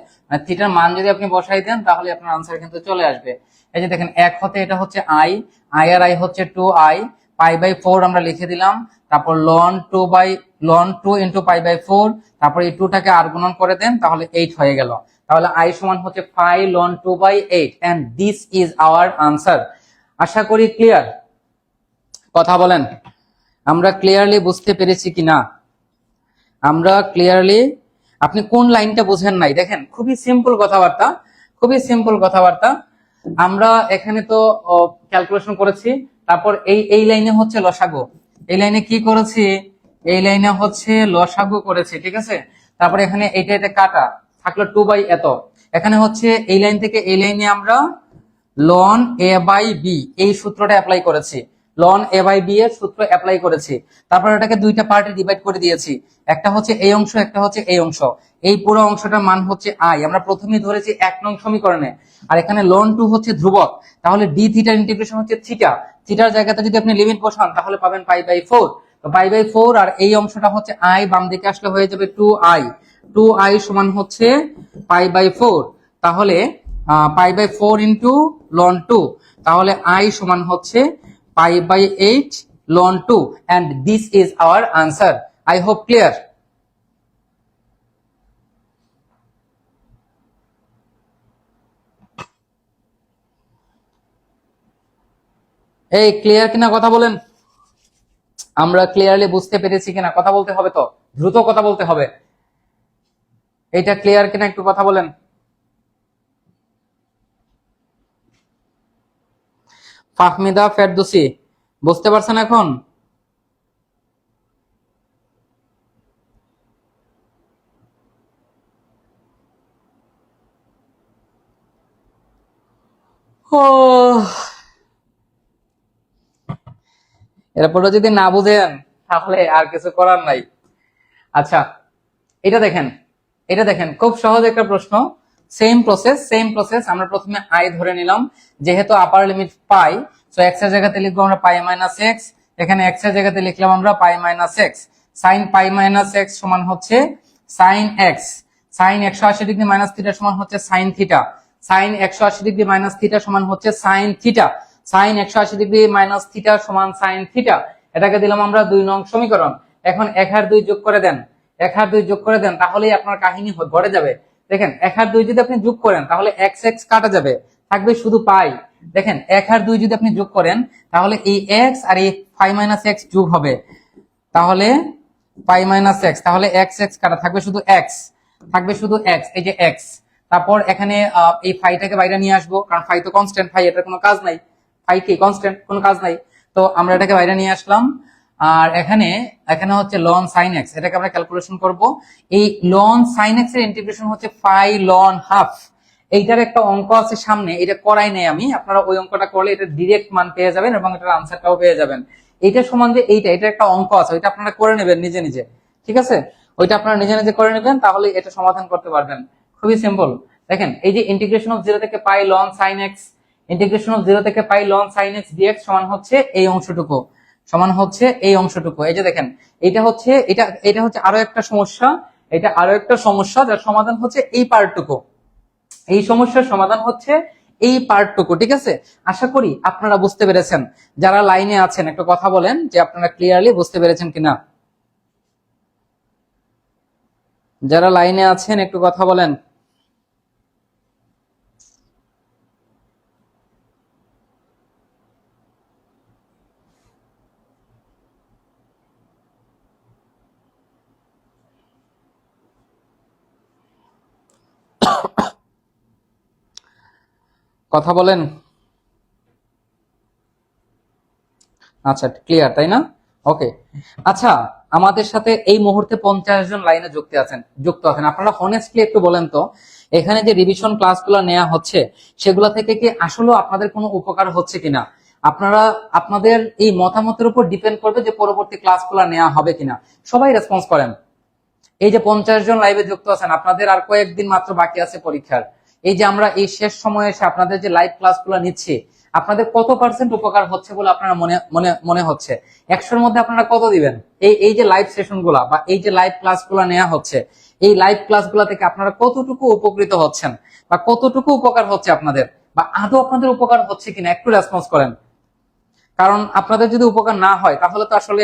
থিটার মান যদি আপনি বসাই দেন তাহলে আপনার আনসার কিন্তু চলে আসবে। এই যে দেখেন এক হতে এটা হচ্ছে আই, আই আর আই হচ্ছে 2i, π/4 আমরা লিখে দিলাম। তারপর লন 2 ইন্টু π/4, তারপর এই 2টাকে আর গুণন করে দেন, তাহলে 8 হয়ে গেল। তাহলে i সমান হচ্ছে 5 ln 2/8, and this is our answer. আশা করি ক্লিয়ার। কথা বলেন, আমরা ক্লিয়ারলি বুঝতে পেরেছি কিনা? আমরা ক্লিয়ারলি, আপনি কোন লাইনটা বুঝেন নাই? দেখেন খুবই সিম্পল কথাবার্তা, খুবই সিম্পল কথাবার্তা। আমরা এখানে তো ক্যালকুলেশন করেছি, তারপর এই লাইনে হচ্ছে লসাগু, এই লাইনে কি করেছি? এই লাইনে হচ্ছে লসাগু করেছি, ঠিক আছে। তারপরে এখানে এটা কাটা থাকলো 2 এত। এখানে হচ্ছে এই লাইন থেকে এই লাইনে আমরা লন a/b এই সূত্রটা অ্যাপ্লাই করেছি, লন a/b এর সূত্র অ্যাপ্লাই করেছি। তারপর এটাকে দুইটা পার্টে ডিভাইড করে দিয়েছি, একটা হচ্ছে এই অংশ, একটা হচ্ছে এই অংশ। এই পুরো অংশটার মান হচ্ছে i, আমরা প্রথমেই ধরেছি 1 নং সমীকরণে। আর এখানে লন 2 হচ্ছে ধ্রুবক, তাহলে ডি থিটার ইন্টিগ্রেশন হচ্ছে থিটা, থিটার জায়গাতে যদি আপনি লিমিট বসান তাহলে পাবেন π/4। তো π/4 আর এই অংশটা হচ্ছে i, বাম দিকে আসলে হয়ে যাবে 2i, 2i সমান হচ্ছে π/4। তাহলে π/4 ইন্টু লন 2, তাহলে i সমান হচ্ছে π/8 ln 2, and this is our answer. I hope clear. এই ক্লিয়ার কিনা কথা বলেন। আমরা ক্লিয়ারলি বুঝতে পেরেছি কিনা? কথা বলতে হবে তো, দ্রুত কথা বলতে হবে। এটা ক্লিয়ার কিনা একটু কথা বলেন। ফাহমিদা ফেরদৌসী, বুঝতে পারছেন এখন? ও, এরপরে যদি না বুঝেন তাহলে আর কিছু করার নাই। আচ্ছা, এটা দেখেন, এটা দেখেন, খুব সহজ একটা প্রশ্ন। সেম প্রসেস আমরা প্রথমে আই ধরে নিলাম, যেহেতু আপার লিমিট পাই, তো এক্স এর জায়গাতে লিখবো আমরা পাই মাইনাস এক্স, এখানে এক্স এর জায়গাতে লিখলাম আমরা pi minus x. Sine pi minus x সমান হচ্ছে sine x, sine 180 degree minus theta সমান হচ্ছে sine theta, sine 180 degree minus theta সমান হচ্ছে sine theta, sine 180 degree minus theta সমান সাইন থিটা। এটাকে দিলাম আমরা 2 নং সমীকরণ। এখন 1 আর 2 যোগ করে দেন, 1 আর 2 যোগ করে দেন, তাহলেই আপনার কাহিনী ঘটে যাবে। দেখেন 1 আর 2 যদি আপনি যোগ করেন তাহলে এক্স এক্স কাটা যাবে, থাকবে শুধু পাই। দেখেন 1 আর 2 যদি আপনি যোগ করেন তাহলে এই এক্স আর এই পাই মাইনাস এক্স যোগ হবে, তাহলে পাই মাইনাস এক্স, তাহলে এক্স এক্স কাটা, থাকবে শুধু এক্স, থাকবে শুধু এক্স, এই যে এক্স। তারপর এখানে এই ফাইটাকে বাইরে নিয়ে আসবো, কারণ ফাই তো কনস্ট্যান্ট, ফাই এটার কোনো কাজ নাই, ফাই কি কনস্ট্যান্ট, কোনো কাজ নাই। তো আমরা এটাকে বাইরে নিয়ে আসলাম। আর এখানে এখানে হচ্ছে লন সাইন এক্স, এটাকে আমরা ক্যালকুলেশন করব। এই লন সাইন এক্স এর ইন্টিগ্রেশন হচ্ছে ফাই লন হাফ। এইটার একটা অঙ্ক আছে সামনে, এটা করাই নেই আমি, আপনারা ওই অঙ্কটা করলে এটা ডিরেক্ট মান পেয়ে যাবেন এবং এটার আনসারটাও পেয়ে যাবেন। এইটা সমান যে এইটা, এটা একটা অঙ্ক আছে, ওইটা আপনারা করে নেবেন নিজে নিজে, ঠিক আছে? ওইটা আপনারা নিজে নিজে করে নেবেন, তাহলে এটা সমাধান করতে পারবেন। খুবই সিম্পল। দেখেন এই যে ইন্টিগ্রেশন অফ 0 থেকে pi ln sine x, integration of 0 থেকে pi ln sine x d x সমান হচ্ছে এই অংশটুকু, সমান হচ্ছে এই অংশটুকু। এই যে দেখেন, এটা হচ্ছে এটা, এটা হচ্ছে আরো একটা সমস্যা, এটা আরো একটা সমস্যা যার সমাধান হচ্ছে এই পার্টটুকু, এই সমস্যার সমাধান হচ্ছে এই পার্টটুকু, ঠিক আছে? আশা করি আপনারা বুঝতে পেরেছেন। যারা লাইনে আছেন একটু কথা বলেন যে আপনারা ক্লিয়ারলি বুঝতে পেরেছেন কিনা। যারা লাইনে আছেন একটু কথা বলেন। কথা বলেন। আচ্ছা, ক্লিয়ার তাই না? ওকে। আচ্ছা, আমাদের সাথে এই মুহূর্তে 50 জন লাইনে যুক্ত আছেন আপনারা হনেস্টলি একটু বলেন তো, এখানে যে রিভিশন ক্লাসগুলো নেওয়া হচ্ছে সেগুলো থেকে কি আসলে আপনাদের কোনো উপকার হচ্ছে কিনা? আপনারা আপনাদের এই মতামতের উপর ডিপেন্ড করবে যে পরবর্তী ক্লাসগুলো নেওয়া হবে কিনা। সবাই রেসপন্স করেন। এই যে 50 জন লাইভে যুক্ত আছেন, আপনাদের আর কয়েকদিন মাত্র বাকি আছে পরীক্ষার। এই যে আমরা এই শেষ সময়ে এসে আপনাদের যে লাইভ ক্লাসগুলো নিচ্ছি, আপনাদের কত পার্সেন্ট উপকার হচ্ছে বলে আপনারা মনে মনে মনে হচ্ছে? 100-র মধ্যে আপনারা কত দিবেন? এই এই যে লাইভ সেশন গুলা বা এই যে লাইভ ক্লাসগুলো নেওয়া হচ্ছে, এই লাইভ ক্লাসগুলো থেকে আপনারা কতটুকু উপকৃত হচ্ছেন বা কতটুকু উপকার হচ্ছে আপনাদের, বা আদৌ আপনাদের উপকার হচ্ছে কিনা একটু রেসপন্স করেন। কারণ আপনাদের যদি উপকার না হয় তাহলে তো আসলে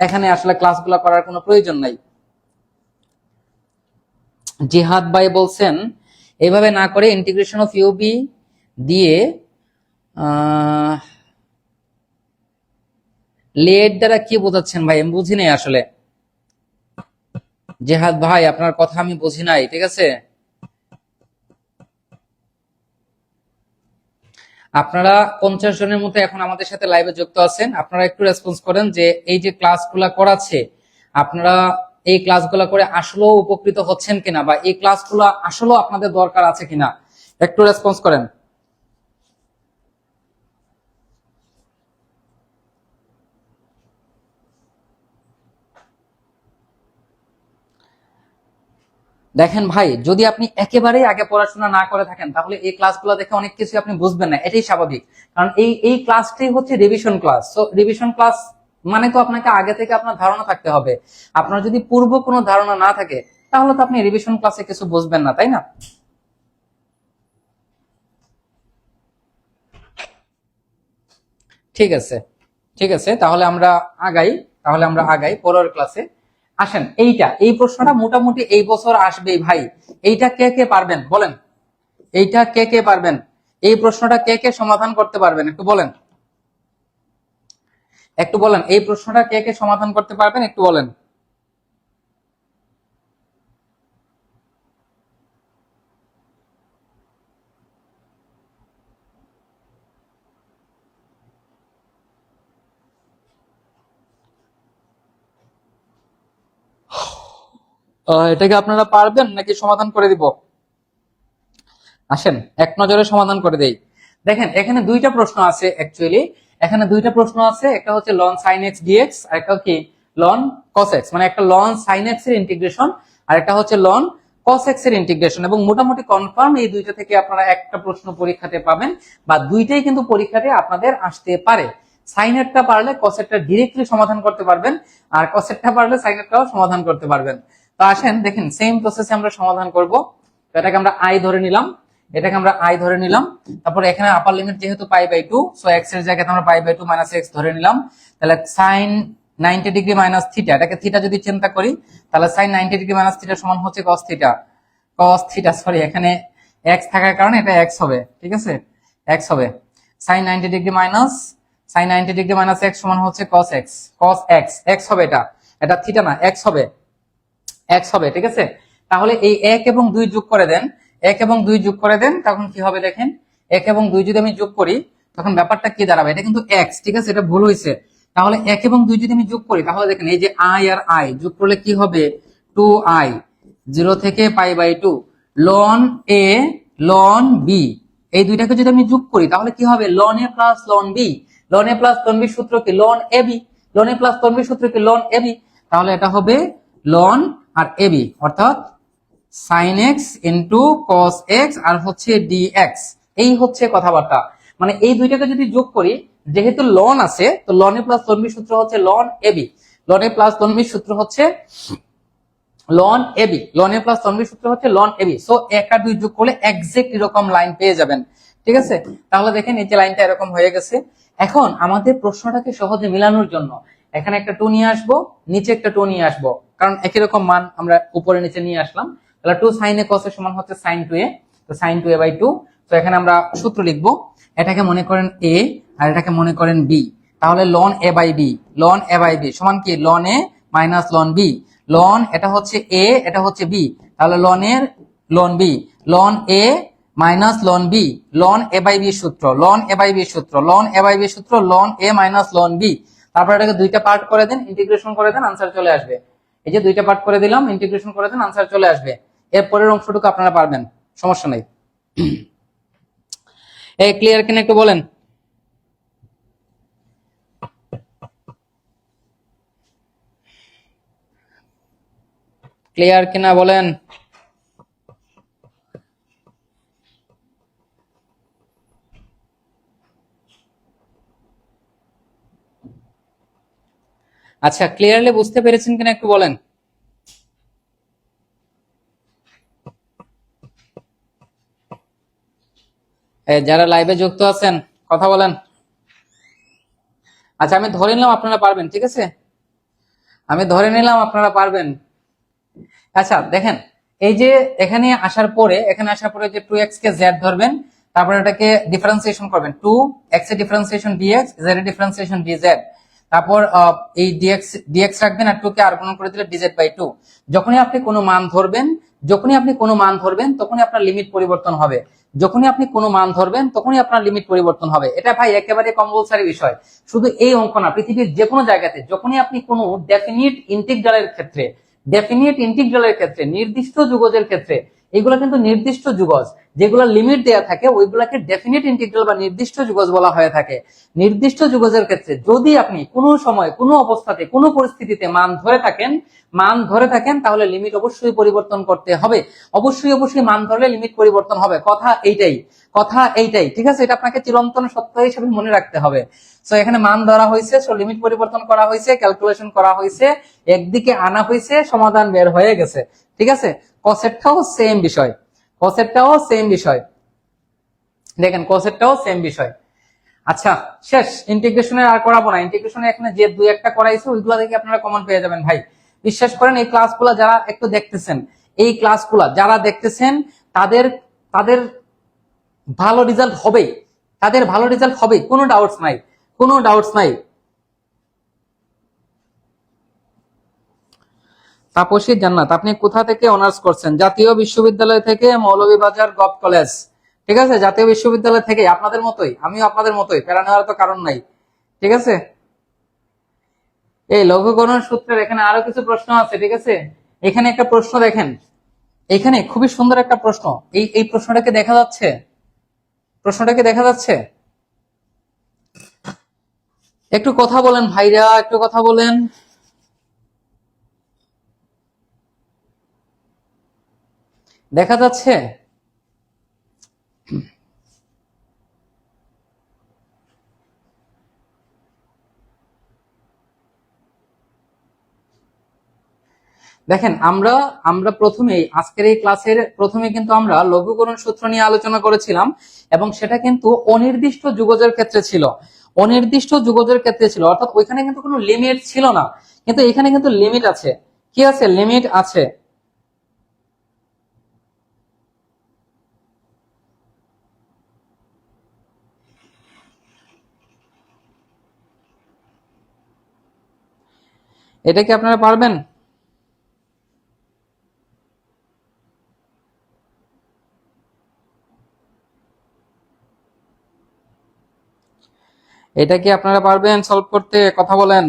এখানে আসলে ক্লাসগুলো করার কোনো প্রয়োজন নাই। জিহাদ ভাই বলছেন এইভাবে না করে ইন্টিগ্রেশন অফ ইউবি দিয়ে লেট দ্বারা কি বোঝাচ্ছেন ভাই? আমি বুঝি নাই আসলে। জিহাদ ভাই আপনার কথা আমি বুঝি নাই, ঠিক আছে? আপনারা 50 জনের মতো এখন আমাদের সাথে লাইভে যুক্ত আছেন, আপনারা একটু রেসপন্স করেন যে এই যে ক্লাসগুলা করাচ্ছে, আপনারা এই ক্লাসগুলা করে আসলেও উপকৃত হচ্ছেন কিনা, বা এই ক্লাসগুলো আসলেও আপনাদের দরকার আছে কিনা, একটু রেসপন্স করেন। দেখেন ভাই, যদি আপনি একেবারেই আগে পড়াশোনা না করে থাকেন তাহলে এই ক্লাসগুলো দেখে অনেক কিছু আপনি বুঝবেন না, এটাই স্বাভাবিক। কারণ এই এই ক্লাসটাই হচ্ছে revision class. So revision class মানে তো আপনাকে আগে থেকে আপনার ধারণা থাকতে হবে। আপনার যদি পূর্ব কোনো ধারণা না থাকে তাহলে তো আপনি রিভিশন ক্লাসে কিছু বুঝবেন না, তাই না? ঠিক আছে, ঠিক আছে, তাহলে আমরা আগাই পরের ক্লাসে। আসেন, এই প্রশ্নটা মোটামুটি এই বছর আসবেই ভাই। এইটা কে কে পারবেন বলেন? এইটা কে কে পারবেন? এই প্রশ্নটা কে কে সমাধান করতে পারবেন একটু বলেন। একটু বলেন, এই প্রশ্নটা কে কে সমাধান করতে পারবেন একটু বলেন। এটাকে আপনারা পারবেন নাকি সমাধান করে দিব? আসেন এক নজরে সমাধান করে দেই। দেখেন এখানে দুইটা প্রশ্ন আছে অ্যাকচুয়ালি, এখানে দুইটা প্রশ্ন আছে, একটা হচ্ছে লন সাইন এক্স ডিএক্স আর একটা কি লন কস এক্স, মানে একটা লন সাইন এক্স এর ইন্টিগ্রেশন আর একটা হচ্ছে লন কস এক্স এর ইন্টিগ্রেশন, এবং মোটামুটি কনফার্ম এই দুইটা থেকে আপনারা একটা প্রশ্ন পরীক্ষাতে পাবেন বা দুইটাই কিন্তু পরীক্ষাতে আপনাদের আসতে পারে। সাইনেরটা পারলে কসেরটা ডিরেক্টলি সমাধান করতে পারবেন, আর কসেরটা পারলে সাইনেরটাও সমাধান করতে পারবেন। তো আসেন দেখেন সেম প্রসেসে আমরা সমাধান করব। এটাকে আমরা আই ধরে নিলাম, এটাকে আমরা আই ধরে নিলাম, তারপর এখানে আপার লিমিট যেহেতু পাই বাই 2, সো এক্স এর জায়গায় আমরা পাই বাই 2 মাইনাস এক্স ধরে নিলাম। তাহলে সাইন 90 ডিগ্রি মাইনাস থিটা, এটাকে থিটা যদি চিন্তা করি তাহলে সাইন 90 ডিগ্রি মাইনাস থিটা সমান হচ্ছে cos theta, cos theta sorry এখানে এক্স থাকার কারণে এটা এক্স হবে, ঠিক আছে এক্স হবে। Sine 90 degree minus sine 90 degree minus x সমান হচ্ছে cos x, cos x x হবে, এটা এটা থিটা না এক্স হবে, এক্স হবে, ঠিক আছে। তাহলে এই 1 এবং 2 যোগ করে দেন, 1 এবং 2 যোগ করে দেন, তখন কি হবে দেখেন 1 এবং 2 যদি আমি যোগ করি তখন ব্যাপারটা কি দাঁড়াবে, এটা কিন্তু এক্স, ঠিক আছে এটা ভুল হয়েছে। তাহলে 1 এবং 2 যদি আমি যোগ করি তাহলে দেখেন এই যে আই আর আই যোগ করলে কি হবে 2i 0 থেকে pi by 2 ln a ln b, এই দুইটাকে যদি আমি যোগ করি তাহলে কি হবে ln a plus ln b, ln a plus ln b সূত্র কি ln a b, ln a plus ln b সূত্র কি লন এ বি, তাহলে এটা হবে লন আর এ বি অর্থাৎ sine x into cos x আর হচ্ছে ডিএক্স, এই হচ্ছে কথাবার্তা। মানে এই দুইটাকে যদি যোগ করি যেহেতু লন আছে তো loan a plus ln b সূত্র হচ্ছে loan a b, ln a plus ln b সূত্র হচ্ছে loan AB, loan a plus ln b সূত্র হচ্ছে লন এবি। সো 1 আর 2 যোগ করলে এক্সাক্ট এরকম লাইন পেয়ে যাবেন, ঠিক আছে। তাহলে দেখেন এই যে লাইনটা এরকম হয়ে গেছে। এখন আমাদের প্রশ্নটাকে সহজে মিলানোর জন্য এখানে একটা 2 নিয়ে আসবো, নিচে একটা 2 নিয়ে আসবো, কারণ একই রকম মান আমরা উপরে নিচে নিয়ে আসলাম। তাহলে 2 sin a cos a সমান হচ্ছে sin 2a, তো sin 2a বাই 2। তো এখানে আমরা সূত্র লিখবো, এটাকে মনে করেন a আর এটাকে মনে করেন b, তাহলে ln a by b, ln a by b সমান কি ln a minus ln b, ln এটা হচ্ছে a এটা হচ্ছে b, তাহলে লন এর ln b, ln a minus ln b, ln a by b সূত্র, লন a বাই b সূত্র, লন a বাই b সূত্র ln a minus ln b। তারপর এটাকে দুইটা পার্ট করে দেন, ইন্টিগ্রেশন করে দেন, আনসার চলে আসবে। এই যে দুইটা পার্ট করে দিলাম, ইন্টিগ্রেশন করে দেন, আনসার চলে আসবে। এর পরের অংশটুকু আপনারা পারবেন, সমস্যা নাই। এই ক্লিয়ার কিনা একটু বলেন। ক্লিয়ার কিনা বলেন। আচ্ছা ক্লিয়ারলি বুঝতে পেরেছেন কিনা একটু বলেন। যারা লাইভে যুক্ত আছেন কথা বলেন। আচ্ছা আমি ধরে নিলাম আপনারা পারবেন, ঠিক আছে আমি ধরে নিলাম আপনারা পারবেন। আচ্ছা দেখেন এই যে এখানে আসার পরে যে 2x কে z ধরবেন, তারপরে এটাকে ডিফারেন্সিয়েশন করবেন, 2x এর ডিফারেন্সিয়েশন dx, z এর ডিফারেন্সিয়েশন dz, তারপর এই dx রাখবেন আর 2 কে আর গুণ করে দিলে dz বাই 2। যখনই আপনি কোনো মান ধরবেন তখনই আপনার লিমিট পরিবর্তন হবে, যখনই আপনি কোনো মান ধরবেন তখনই আপনার লিমিট পরিবর্তন হবে। এটা ভাই একেবারে কম্পালসারি বিষয়, শুধু এই অঙ্ক না, পৃথিবীর যে কোনো জায়গাতে যখনই আপনি কোনো ডেফিনিট ইন্টিগ্রালের ক্ষেত্রে নির্দিষ্ট যুগজের ক্ষেত্রে, এগুলো কিন্তু নির্দিষ্ট যুগজ, যেগুলো লিমিট দেয়া থাকে ওইগুলাকে ডেফিনিট ইন্টিগ্রাল বা নির্দিষ্ট যুগজ বলা হয়ে থাকে। নির্দিষ্ট যুগজের ক্ষেত্রে যদি আপনি কোনো সময় কোনো অবস্থাতে কোনো পরিস্থিতিতে মান ধরে থাকেন তাহলে লিমিট অবশ্যই পরিবর্তন করতে হবে, অবশ্যই মান ধরলে লিমিট পরিবর্তন হবে। কথা এইটাই, ঠিক আছে, এটা আপনাকে চিরন্তন সত্য হিসেবে মনে রাখতে হবে। সো এখানে মান ধরা হয়েছে, সো লিমিট পরিবর্তন করা হয়েছে, ক্যালকুলেশন করা হয়েছে, একদিকে আনা হয়েছে, সমাধান বের হয়ে গেছে, ঠিক আছে। কসেটটাও সেম বিষয়, দেখেন কসেটটাও সেম বিষয়। আচ্ছা শেষ, ইন্টিগ্রেশনের আর করাবো না, ইন্টিগ্রেশনে এখানে যে দুই একটা করাইছে ওইগুলা থেকে আপনারা কমন পেয়ে যাবেন ভাই, বিশ্বাস করেন। এই ক্লাসগুলা যারা একটু দেখতেছেন, তাদের ভালো রেজাল্ট হবে, কোনো ডাউটস নাই। তাপসী জান্নাত, আপনি কোথা থেকে অনার্স করছেন? জাতীয় বিশ্ববিদ্যালয় থেকে, মৌলভীবাজার গভ কলেজ, ঠিক আছে, জাতীয় বিশ্ববিদ্যালয় থেকে। আপনাদের মতোই, আমিও আপনাদের মতোই, প্যারা নেওয়ার তো কারণ নাই, ঠিক আছে। এই লঘু গণন সূত্রের এখানে আরো কিছু প্রশ্ন আছে, ঠিক আছে, এখানে একটা প্রশ্ন দেখেন, এখানে খুবই সুন্দর একটা প্রশ্ন। এই প্রশ্নটাকে দেখা যাচ্ছে, প্রশ্নটাকে দেখা যাচ্ছে? একটু কথা বলেন ভাইরা, একটু কথা বলেন। দেখা যাচ্ছে? দেখেন, আমরা আমরা প্রথমেই আজকের এই ক্লাসের প্রথমে কিন্তু আমরা লঘুকরণ সূত্র নিয়ে আলোচনা করেছিলাম, এবং সেটা কিন্তু অনির্দিষ্ট যুগজের ক্ষেত্রে ছিল। অনির্দিষ্ট যুগজের ক্ষেত্রে ছিল, অর্থাৎ ওইখানে কিন্তু কোনো লিমিট ছিল না, কিন্তু এখানে কিন্তু লিমিট আছে। কি আছে? লিমিট আছে। এটা কি আপনারা পারবেন? এটা কি আপনারা পারবেন সলভ করতে? কথা বলেন।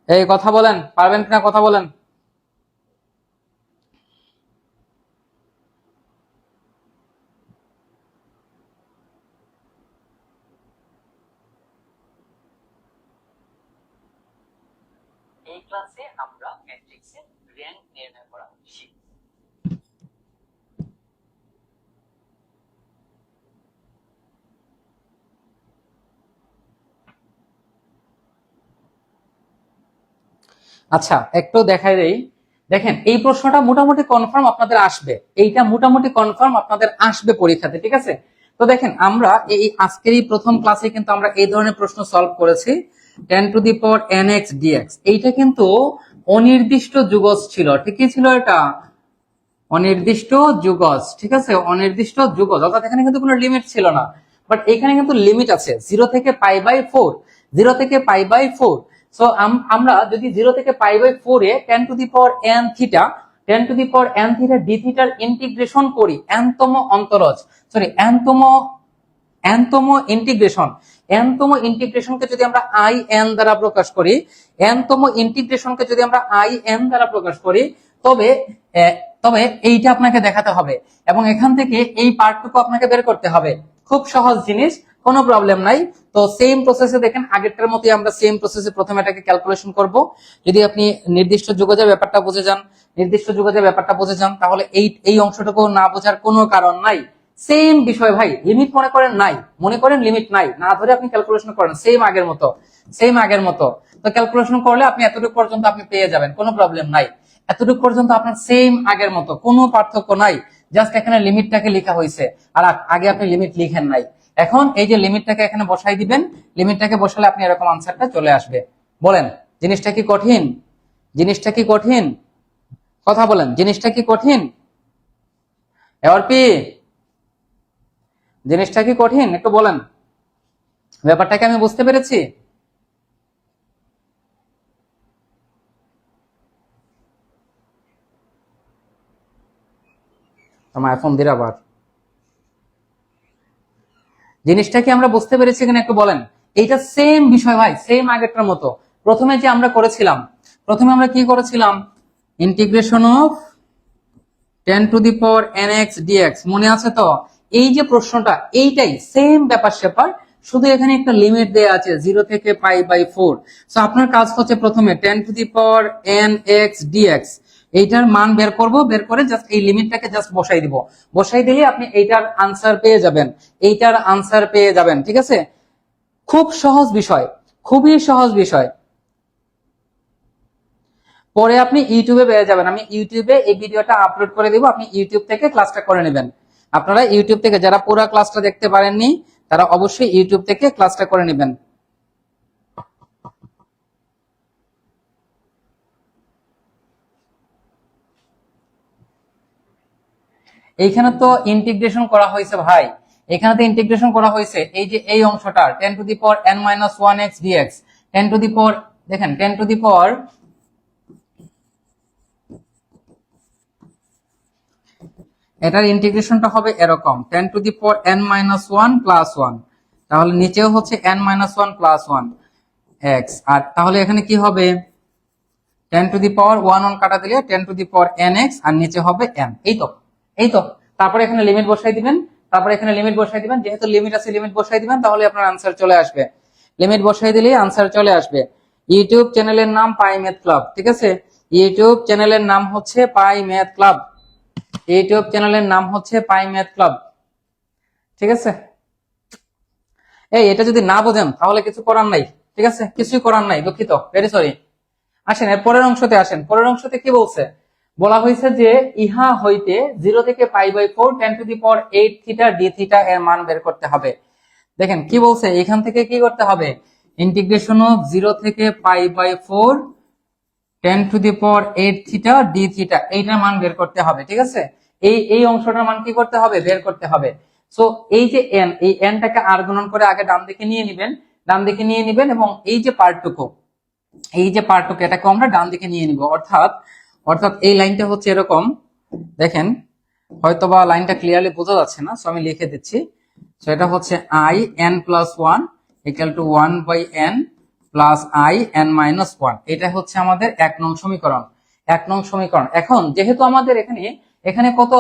এই কথা বলেন, পারবেন কিনা কথা বলেন। এই ক্লাসে আমরা ম্যাট্রিক্সের র্যাঙ্ক নির্ণয় করা শিখব। আচ্ছা, একটু দেখাই দেই। দেখেন, এই প্রশ্নটা মোটামুটি কনফার্ম আপনাদের আসবে, এইটা মোটামুটি কনফার্ম আপনাদের আসবে পরীক্ষাতে, ঠিক আছে? তো দেখেন, আমরা এই আজকের এই প্রথম ক্লাসে কিন্তু আমরা এই ধরনের প্রশ্ন সলভ করেছি। 10⁻n(x) dx, এইটা কিন্তু অনির্দিষ্ট যুগজ ছিল, ঠিকই ছিল এটা, অনির্দিষ্ট যুগজ, ঠিক আছে, অনির্দিষ্ট যুগজ, অর্থাৎ এখানে কিন্তু কোনো লিমিট ছিল না। বাট এখানে কিন্তু লিমিট আছে, 0 থেকে π/4, 0 থেকে π/4। সো আমরা যদি 0 থেকে π/4 এ 10⁻n(θ), 10⁻n(θ) dθ এর ইন্টিগ্রেশন করি n তম অন্তরজ, সরি n তম ইন্টিগ্রেশন, n তম ইন্টিগ্রেশনকে যদি আমরা in দ্বারা প্রকাশ করি, n তম ইন্টিগ্রেশনকে যদি আমরা in দ্বারা প্রকাশ করি, তবে তবে এইটা আপনাকে দেখাতে হবে, এবং এখান থেকে এই পার্টটুকু আপনাকে বের করতে হবে। খুব সহজ জিনিস, কোনো প্রবলেম নাই। তো সেম প্রসেসে দেখেন, আগেরটার মতোই আমরা সেম প্রসেসে প্রথমে এটাকে ক্যালকুলেশন করব। যদি আপনি নির্দিষ্ট যুগজের ব্যাপারটা বুঝে যান, তাহলে এই এই অংশটুকু না বোঝার কোনো কারণ নাই। সেম বিষয় ভাই, লিমিট মনে করেন নাই, মনে করেন লিমিট নাই, না ধরে আপনি ক্যালকুলেশন করেন সেম আগের মতো, সেম আগের মতো। তো ক্যালকুলেশন করলে আপনি এতটুকু পর্যন্ত আপনি পেয়ে যাবেন, কোনো প্রবলেম নাই। এতটুকু পর্যন্ত আপনার সেম আগের মতো, কোনো পার্থক্য নাই। জাস্ট এখানে লিমিটটাকে লেখা হয়েছে, আর আগে আপনি লিমিট লিখেন নাই। এখন এই যে লিমিটটাকে এখানে বসাই দিবেন, লিমিটটাকে বসালে আপনি এরকম আনসারটা চলে আসবে। বলেন, জিনিসটা কি কঠিন? জিনিসটা কি কঠিন? কথা বলেন, জিনিসটা কি কঠিন? এওরপি, জিনিসটা কি কঠিন? একটু বলেন। ব্যাপারটাকে আমি বুঝতে পেরেছি? আমার ফোন দিরা আবার, জিনিসটা কি আমরা বুঝতে পেরেছি কিনা একটু বলেন। এইটা সেম বিষয় ভাই, সেম আগেরটার মতো। প্রথমে যে আমরা করেছিলাম, প্রথমে আমরা কি করেছিলাম? ইন্টিগ্রেশন অফ 10⁻n(x) dx, মনে আছে তো? এই যে প্রশ্নটা, এইটাই সেম ব্যাপার স্যাপার, শুধু এখানে একটা লিমিট দেয়া আছে 0 থেকে π/4। সো আপনার কাজ হচ্ছে প্রথমে 10⁻n(x) dx, এইটার মান বের করব, বের করে জাস্ট এই লিমিটটাকে জাস্ট বসাই দিব। বসাই দিলে আপনি এইটার আনসার পেয়ে যাবেন, এইটার আনসার পেয়ে যাবেন, ঠিক আছে? খুব সহজ বিষয়, খুবই সহজ বিষয়। পরে আপনি ইউটিউবে পেয়ে যাবেন, আমি ইউটিউবে এই ভিডিওটা আপলোড করে দিব, আপনি ইউটিউব থেকে ক্লাসটা করে নেবেন। আপনারা ইউটিউব থেকে যারা পুরো ক্লাসটা দেখতে পারেননি, তারা অবশ্যই ইউটিউব থেকে ক্লাসটা করে নেবেন। এইখানে তো ইন্টিগ্রেশন করা হয়েছে ভাই, এখানে ইন্টিগ্রেশন করা হয়েছে এই যে এই অংশটার 10 to the power n minus 1x dx 10 to the power দেখেন 10 টু দি পাওয়ার এটার ইন্টিগ্রেশনটা হবে এরকম 10 to the power n minus 1 plus 1, তাহলে নিচেও হচ্ছে n মাইনাস 1 প্লাস 1 x, আর তাহলে এখানে কি হবে 10 টু দি পাওয়ার 1 1 কাটা দিলে 10 টু দি পাওয়ার nx আর নিচে হবে n। এই তো তারপরে এখানে লিমিট বসাই দিবেন, যেহেতু লিমিট আছে লিমিট বসাই দিবেন, তাহলে আপনার আনসার চলে আসবে। লিমিট বসাই দিলেই আনসার চলে আসবে। ইউটিউব চ্যানেলের নাম পাই ম্যাথ ক্লাব, ঠিক আছে, ইউটিউব চ্যানেলের নাম হচ্ছে পাই ম্যাথ ক্লাব, ইউটিউব চ্যানেলের নাম হচ্ছে পাই ম্যাথ ক্লাব, ঠিক আছে। এটা যদি না বোঝেন তাহলে কিছু করার নাই, ঠিক আছে, কিছুই করার নাই, দুঃখিত, ভেরি সরি। আসেন এর পরের অংশতে আসেন। পরের অংশতে কি বলছে, বলা হয়েছে যে ইহা হইতে 0 থেকে π/4 10 to the power 8 theta d theta এর মান বের করতে হবে। দেখেন কি বলছে, এখান থেকে কি করতে হবে, ইন্টিগ্রেশন অফ 0 থেকে π/4 10 to the power 8 theta d theta এইটার মান বের করতে হবে, ঠিক আছে। এই অংশটার মান কি করতে হবে, বের করতে হবে। সো এই যে n, এই nটাকে r গুণন করে আগে ডান দিকে নিয়ে নেবেন, এবং এই যে পার্টটুকু এটাকে আমরা ডান দিকে নিয়ে নিব, অর্থাৎ এই লাইনটা হচ্ছে এরকম। দেখেন হয়তোবা লাইনটা ক্লিয়ারলি বোঝা যাচ্ছে না, সো আমি লিখে দিচ্ছি। সো এটা হচ্ছে i n plus 1 equal to 1/n plus i n minus 1। এটা হচ্ছে আমাদের 1 নং সমীকরণ। এখন যেহেতু আমাদের এখানে কত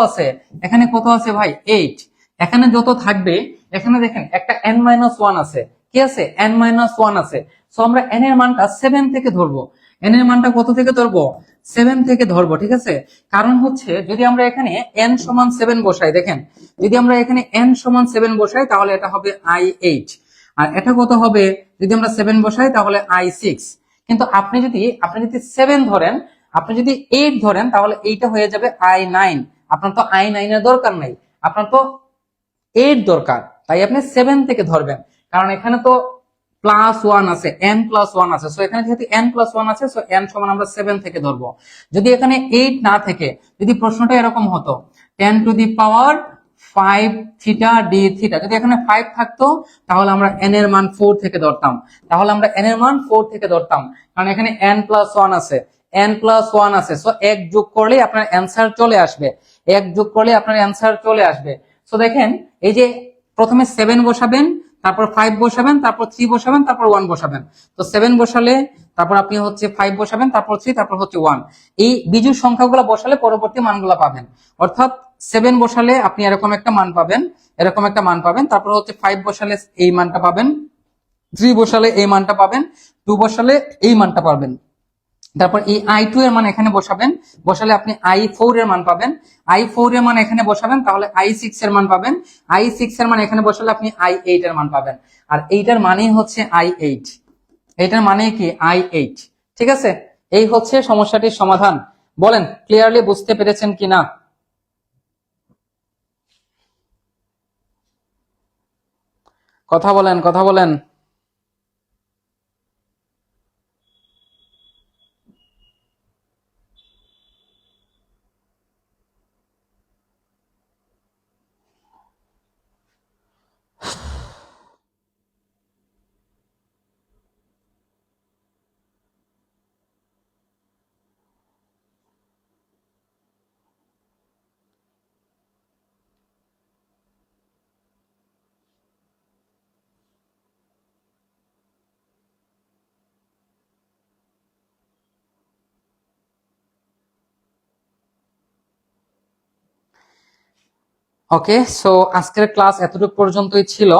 আছে ভাই 8, এখানে যত থাকবে, এখানে দেখেন একটা n মাইনাস 1 আছে, কি আছে n মাইনাস 1 আছে। সো আমরা n এর মানটা 7 থেকে ধরবো, n এর মানটা কত থেকে ধরবো, 7 থেকে ধরবো, ঠিক আছে। কারণ হচ্ছে যদি আমরা এখানে n সমান 7 বসাই, দেখেন যদি আমরা এখানে n সমান 7 বসাই তাহলে এটা হবে i8, আর এটা কত হবে যদি আমরা 7 বসাই তাহলে i6। কিন্তু আপনি যদি 7 ধরেন, আপনি যদি 8 ধরেন তাহলে এইটা হয়ে যাবে i9। আপনার তো i9 এর দরকার নাই, আপনার তো 8 দরকার, তাই আপনি 7 থেকে ধরবেন। কারণ এখানে তো প্লাস 1 আছে, n প্লাস 1 আছে, সো এখানে যেহেতু n প্লাস 1 আছে, সো n সমান আমরা 7 থেকে ধরবো। যদি এখানে 8 না থেকে, যদি প্রশ্নটা এরকম হতো 10 to the power 5 theta d theta, যদি এখানে 5 থাকতো তাহলে আমরা n এর মান 4 থেকে ধরতাম, কারণ এখানে n প্লাস 1 আছে, সো 1 যোগ করলে আপনার অ্যানসার চলে আসবে। সো দেখেন এই যে প্রথমে 7 বসাবেন, তারপর 5 বসাবেন, তারপর 3 বসাবেন, তারপর 1 বসাবেন। তো 7 বসালে তারপর আপনি হচ্ছে 5 বসাবেন, তারপর 3, তারপর হচ্ছে 1। এই বিজোড় সংখ্যাগুলো বসালে পরবর্তী মানগুলো পাবেন। অর্থাৎ 7 বসালে আপনি এরকম একটা মান পাবেন, তারপর হচ্ছে 5 বসালে এই মানটা পাবেন, 3 বসালে এই মানটা পাবেন, 2 বসালে এই মানটা পাবেন। তারপর এই i2 এর মান এখানে বসালে আপনি i4 এর মান পাবেন, i4 এর মান এখানে বসাবেন তাহলে i6 এর মান পাবেন, i6 এর মান এখানে বসালে আপনি i8 এর মান পাবেন। আর এইটার মানেই হচ্ছে i8, এইটার মানে কি i8, ঠিক আছে। এই হচ্ছে সমস্যাটির সমাধান। বলেন ক্লিয়ারলি বুঝতে পেরেছেন কিনা? কথা বলেন। ওকে, সো আজকের ক্লাস এতটুকু পর্যন্তই ছিল।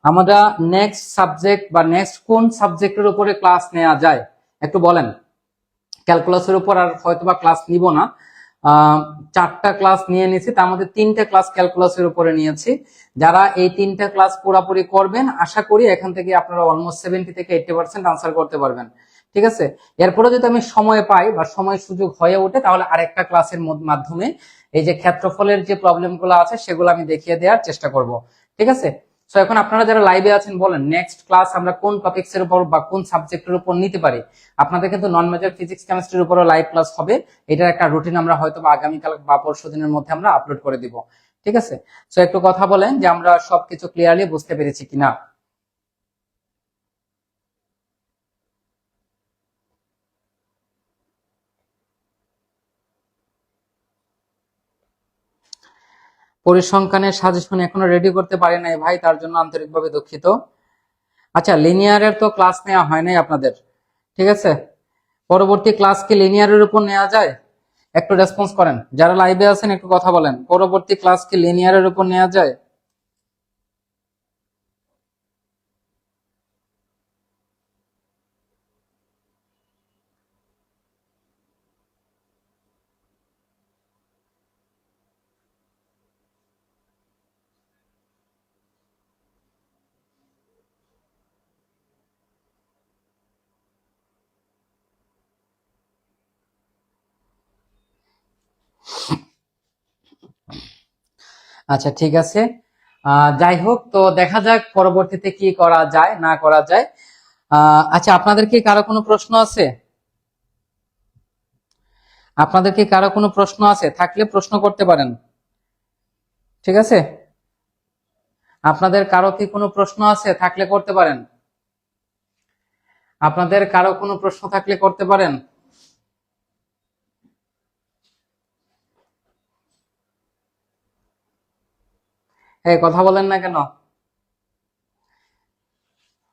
আমরা নেক্সট সাবজেক্ট বা নেক্সট কোন সাবজেক্টের উপরে ক্লাস নেওয়া যায় একটু বলেন। ক্যালকুলাসের উপর আর হয়তোবা ক্লাস নিব না, 4টা ক্লাস নিয়ে নিয়েছি, তার মধ্যে 3টে ক্লাস ক্যালকুলাসের উপরে নিয়েছি। যারা এই 3টে ক্লাস পুরোপুরি করবেন, আশা করি এখান থেকে আপনারা অলমোস্ট 70 থেকে 80% আনসার করতে পারবেন, ঠিক আছে। এরপরে যদি আমি সময় পাই বা সময় সুযোগ হয়ে ওঠে তাহলে আরেকটা ক্লাসের মাধ্যমে এই যে ক্ষেত্রফলের যে প্রবলেমগুলো আছে সেগুলো আমি দেখিয়ে দেওয়ার চেষ্টা করব, ঠিক আছে। তো এখন আপনারা যারা লাইভে আছেন বলেন নেক্সট ক্লাস আমরা কোন টপিকস এর উপর বা কোন সাবজেক্টের উপর নিতে পারি। আপনাদের কিন্তু নন মেজর ফিজিক্স কেমিস্ট্রির উপরও লাইভ ক্লাস হবে। এটার একটা রুটিন আমরা হয়তো বা আগামীকাল বা পরশু দিনের মধ্যে আমরা আপলোড করে দিব। ঠিক আছে, তো একটু কথা বলেন যে আমরা সবকিছু ক্লিয়ারলি বুঝতে পেরেছি কিনা। পরিসংখ্যানের সাজেশন এখনো রেডি করতে পারি নাই ভাই, তার জন্য আন্তরিকভাবে দুঃখিত। আচ্ছা, লিনিয়ারের তো ক্লাস নেওয়া হয় নাই আপনাদের, ঠিক আছে? পরবর্তী ক্লাস কি লিনিয়ারের উপর নেওয়া যায়? একটু রেসপন্স করেন, যারা লাইভে আছেন একটু কথা বলেন, পরবর্তী ক্লাস কি লিনিয়ারের উপর নেওয়া যায়? আচ্ছা ঠিক আছে, যাই হোক, তো দেখা যাক পরবর্তীতে কি করা যায় না করা যায়। আচ্ছা, আপনাদের কি কারো কোনো প্রশ্ন আছে? আপনাদের কি কারো কোনো প্রশ্ন আছে? থাকলে প্রশ্ন করতে পারেন, ঠিক আছে? আপনাদের কারো কি কোনো প্রশ্ন আছে? থাকলে করতে পারেন। আপনাদের কারো কোনো প্রশ্ন থাকলে করতে পারেন। এই কথা বলেন না কেন?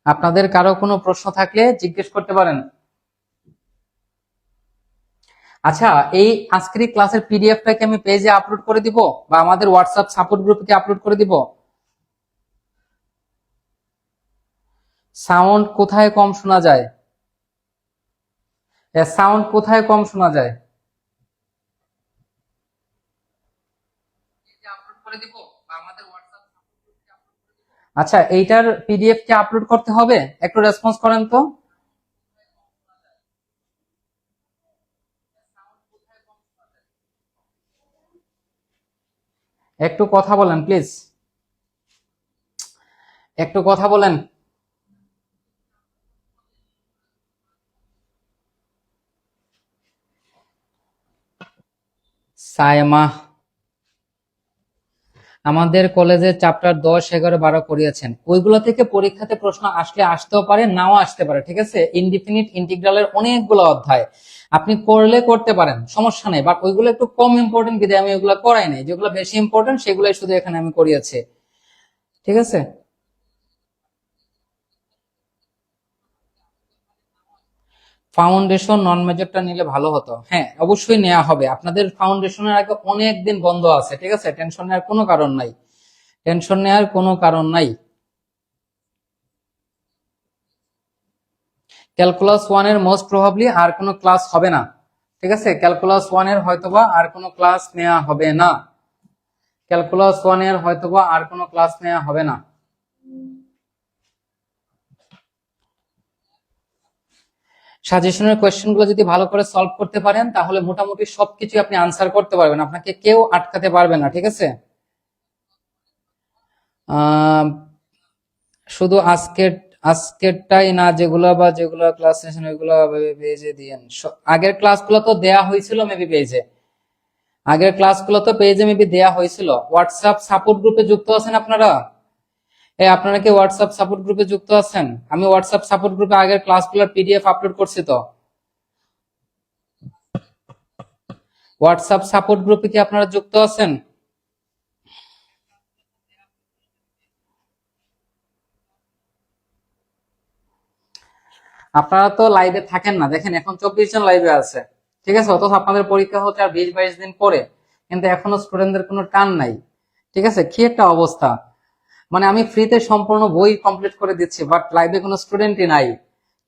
আপনাদের কারো কোনো প্রশ্ন থাকলে জিজ্ঞেস করতে পারেন। আচ্ছা, এই আজকের ক্লাসের পিডিএফটা কি আমি পেজে আপলোড করে দিব বা আমাদের হোয়াটসঅ্যাপ সাপোর্ট গ্রুপে কি আপলোড করে দিব? সাউন্ড কোথায় কম শোনা যায়? সাউন্ড কোথায় কম শোনা যায়? আপলোড করে দিব বা আমাদের হোয়াটসঅ্যাপ সাপোর্ট গ্রুপে আপলোড করে দিব? আচ্ছা, এইটার পিডিএফ কি আপলোড করতে হবে? একটু রেসপন্স করেন তো। একটু কথা বলেন প্লিজ, একটু কথা বলেন। সায়মা, আমাদের কলেজে চ্যাপ্টার 10, 11, 12 করিয়েছেন, ওইগুলো থেকে পরীক্ষাতে প্রশ্ন আসলে আসতেও পারে, নাও আসতে পারে, ঠিক আছে? ইনডিফিনিট ইন্টিগ্রালের অনেকগুলো অধ্যায় আপনি করলে করতে পারেন, সমস্যা নেই, বাট ওইগুলো একটু কম ইম্পর্টেন্ট বিধায় আমি ওইগুলো করাই নাই, যেগুলো বেশি ইম্পর্টেন্ট সেগুলোই শুধু এখানে আমি করিয়েছি, ঠিক আছে? ফাউন্ডেশন নন মেজরটা নিলে ভালো হতো, হ্যাঁ অবশ্যই নেওয়া হবে। আপনাদের ফাউন্ডেশনের আগে অনেক দিন বন্ধ আছে, ঠিক আছে? টেনশন নেওয়ার কোনো কারণ নাই, টেনশন নেওয়ার কোনো কারণ নাই। ক্যালকুলাস ওয়ান এর মোস্ট প্রবাবলি আর কোনো ক্লাস হবে না, ঠিক আছে? ক্যালকুলাস ওয়ান এর হয়তোবা আর কোনো ক্লাস নেওয়া হবে না, ক্যালকুলাস ওয়ান এর হয়তোবা আর কোনো ক্লাস নেওয়া হবে না। সাজেশনের কোয়েশ্চেনগুলো যদি ভালো করে সলভ করতে পারেন তাহলে মোটামুটি সবকিছু আপনি আনসার করতে পারবেন, আপনাকে কেউ আটকাতে পারবে না, ঠিক আছে? আহ শুধু আজকেরটাই না, যেগুলো বা যেগুলো ক্লাস সেশন ওইগুলো পেজে দিয়েন। আগের ক্লাসগুলো তো দেয়া হয়েছিল মেবি পেজে, আগের ক্লাসগুলো তো পেজে মেবি দেয়া হয়েছিল। হোয়াটসঅ্যাপ সাপোর্ট গ্রুপে যুক্ত আছেন আপনারা? আপনারা কি হোয়াটসঅ্যাপ সাপোর্ট গ্রুপে যুক্ত আছেন? আমি হোয়াটসঅ্যাপ সাপোর্ট গ্রুপে আগের ক্লাসগুলোর পিডিএফ আপলোড করছি তো। হোয়াটসঅ্যাপ সাপোর্ট গ্রুপে কি আপনারা যুক্ত আছেন? আপনারা তো লাইভে থাকেন না, দেখেন এখন 24 জন লাইভে আছে, ঠিক আছে? অথচ আপনাদের পরীক্ষা হচ্ছে আর 20-22 দিন পরে, কিন্তু এখনো স্টুডেন্টদের কোনো টান নাই, ঠিক আছে? কি একটা অবস্থা! মানে আমি ফ্রিতে সম্পূর্ণ বই কমপ্লিট করে দিচ্ছি, বাট লাইভে কোনো স্টুডেন্টই নাই,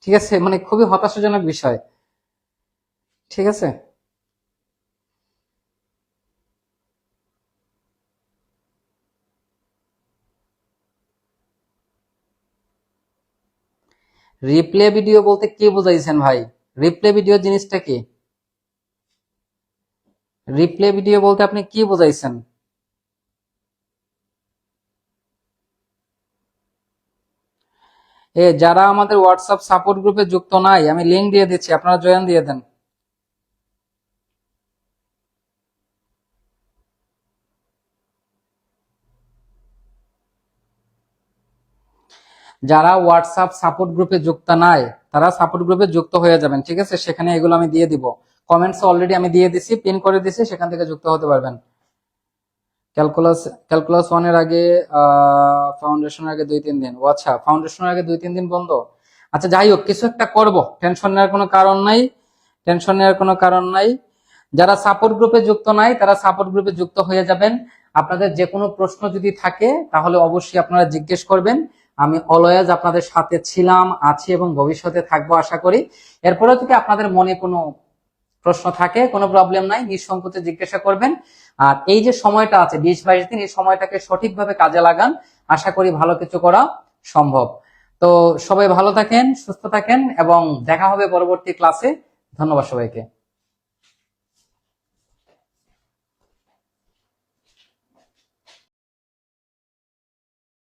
ঠিক আছে? মানে খুবই হতাশাজনক বিষয়, ঠিক আছে? রিপ্লে ভিডিও বলতে কি বোঝাইছেন ভাই? রিপ্লে ভিডিও জিনিসটা কি? রিপ্লে ভিডিও বলতে আপনি কি বোঝাইছেন? যারা আমাদের হোয়াটসঅ্যাপ সাপোর্ট গ্রুপে যুক্ত নাই, আমি লিংক দিয়ে দিচ্ছি, আপনারা জয়েন দিয়ে দেন। যারা হোয়াটসঅ্যাপ সাপোর্ট গ্রুপে যুক্ত নাই তারা সাপোর্ট গ্রুপে যুক্ত হয়ে যাবেন, ঠিক আছে? সেখানে এগুলো আমি দিয়ে দিব, কমেন্টস অলরেডি আমি দিয়ে দিছি, পিন করে দিছি, সেখান থেকে যুক্ত হতে পারবেন। ক্যালকুলাস ক্যালকুলাস 1 এর আগে, ফাউন্ডেশনের আগে 2-3 দিন। ও আচ্ছা, ফাউন্ডেশনের আগে 2-3 দিন বন্ধ। আচ্ছা, যাই হোক, কিছু একটা করব, টেনশন নেওয়ার কোনো কারণ নাই, টেনশন নেওয়ার কোনো কারণ নাই। যারা সাপোর্ট গ্রুপে যুক্ত নাই তারা সাপোর্ট গ্রুপে যুক্ত হয়ে যাবেন। আপনাদের যে কোনো প্রশ্ন যদি থাকে তাহলে অবশ্যই আপনারা জিজ্ঞেস করবেন। আমি অলওয়েজ আপনাদের সাথে ছিলাম, আছি এবং ভবিষ্যতে থাকবো আশা করি। এরপরেও যদি আপনাদের মনে কোনো প্রশ্ন থাকে, কোনো প্রবলেম নাই, নিঃসংকোচে জিজ্ঞাসা করবেন। আর এই যে সময়টা আছে 20-22 দিন, এই সময়টাকে সঠিকভাবে কাজে লাগান, আশা করি ভালো কিছু করা সম্ভব। তো সবাই ভালো থাকেন, সুস্থ থাকেন এবং দেখা হবে পরবর্তী ক্লাসে। ধন্যবাদ সবাইকে।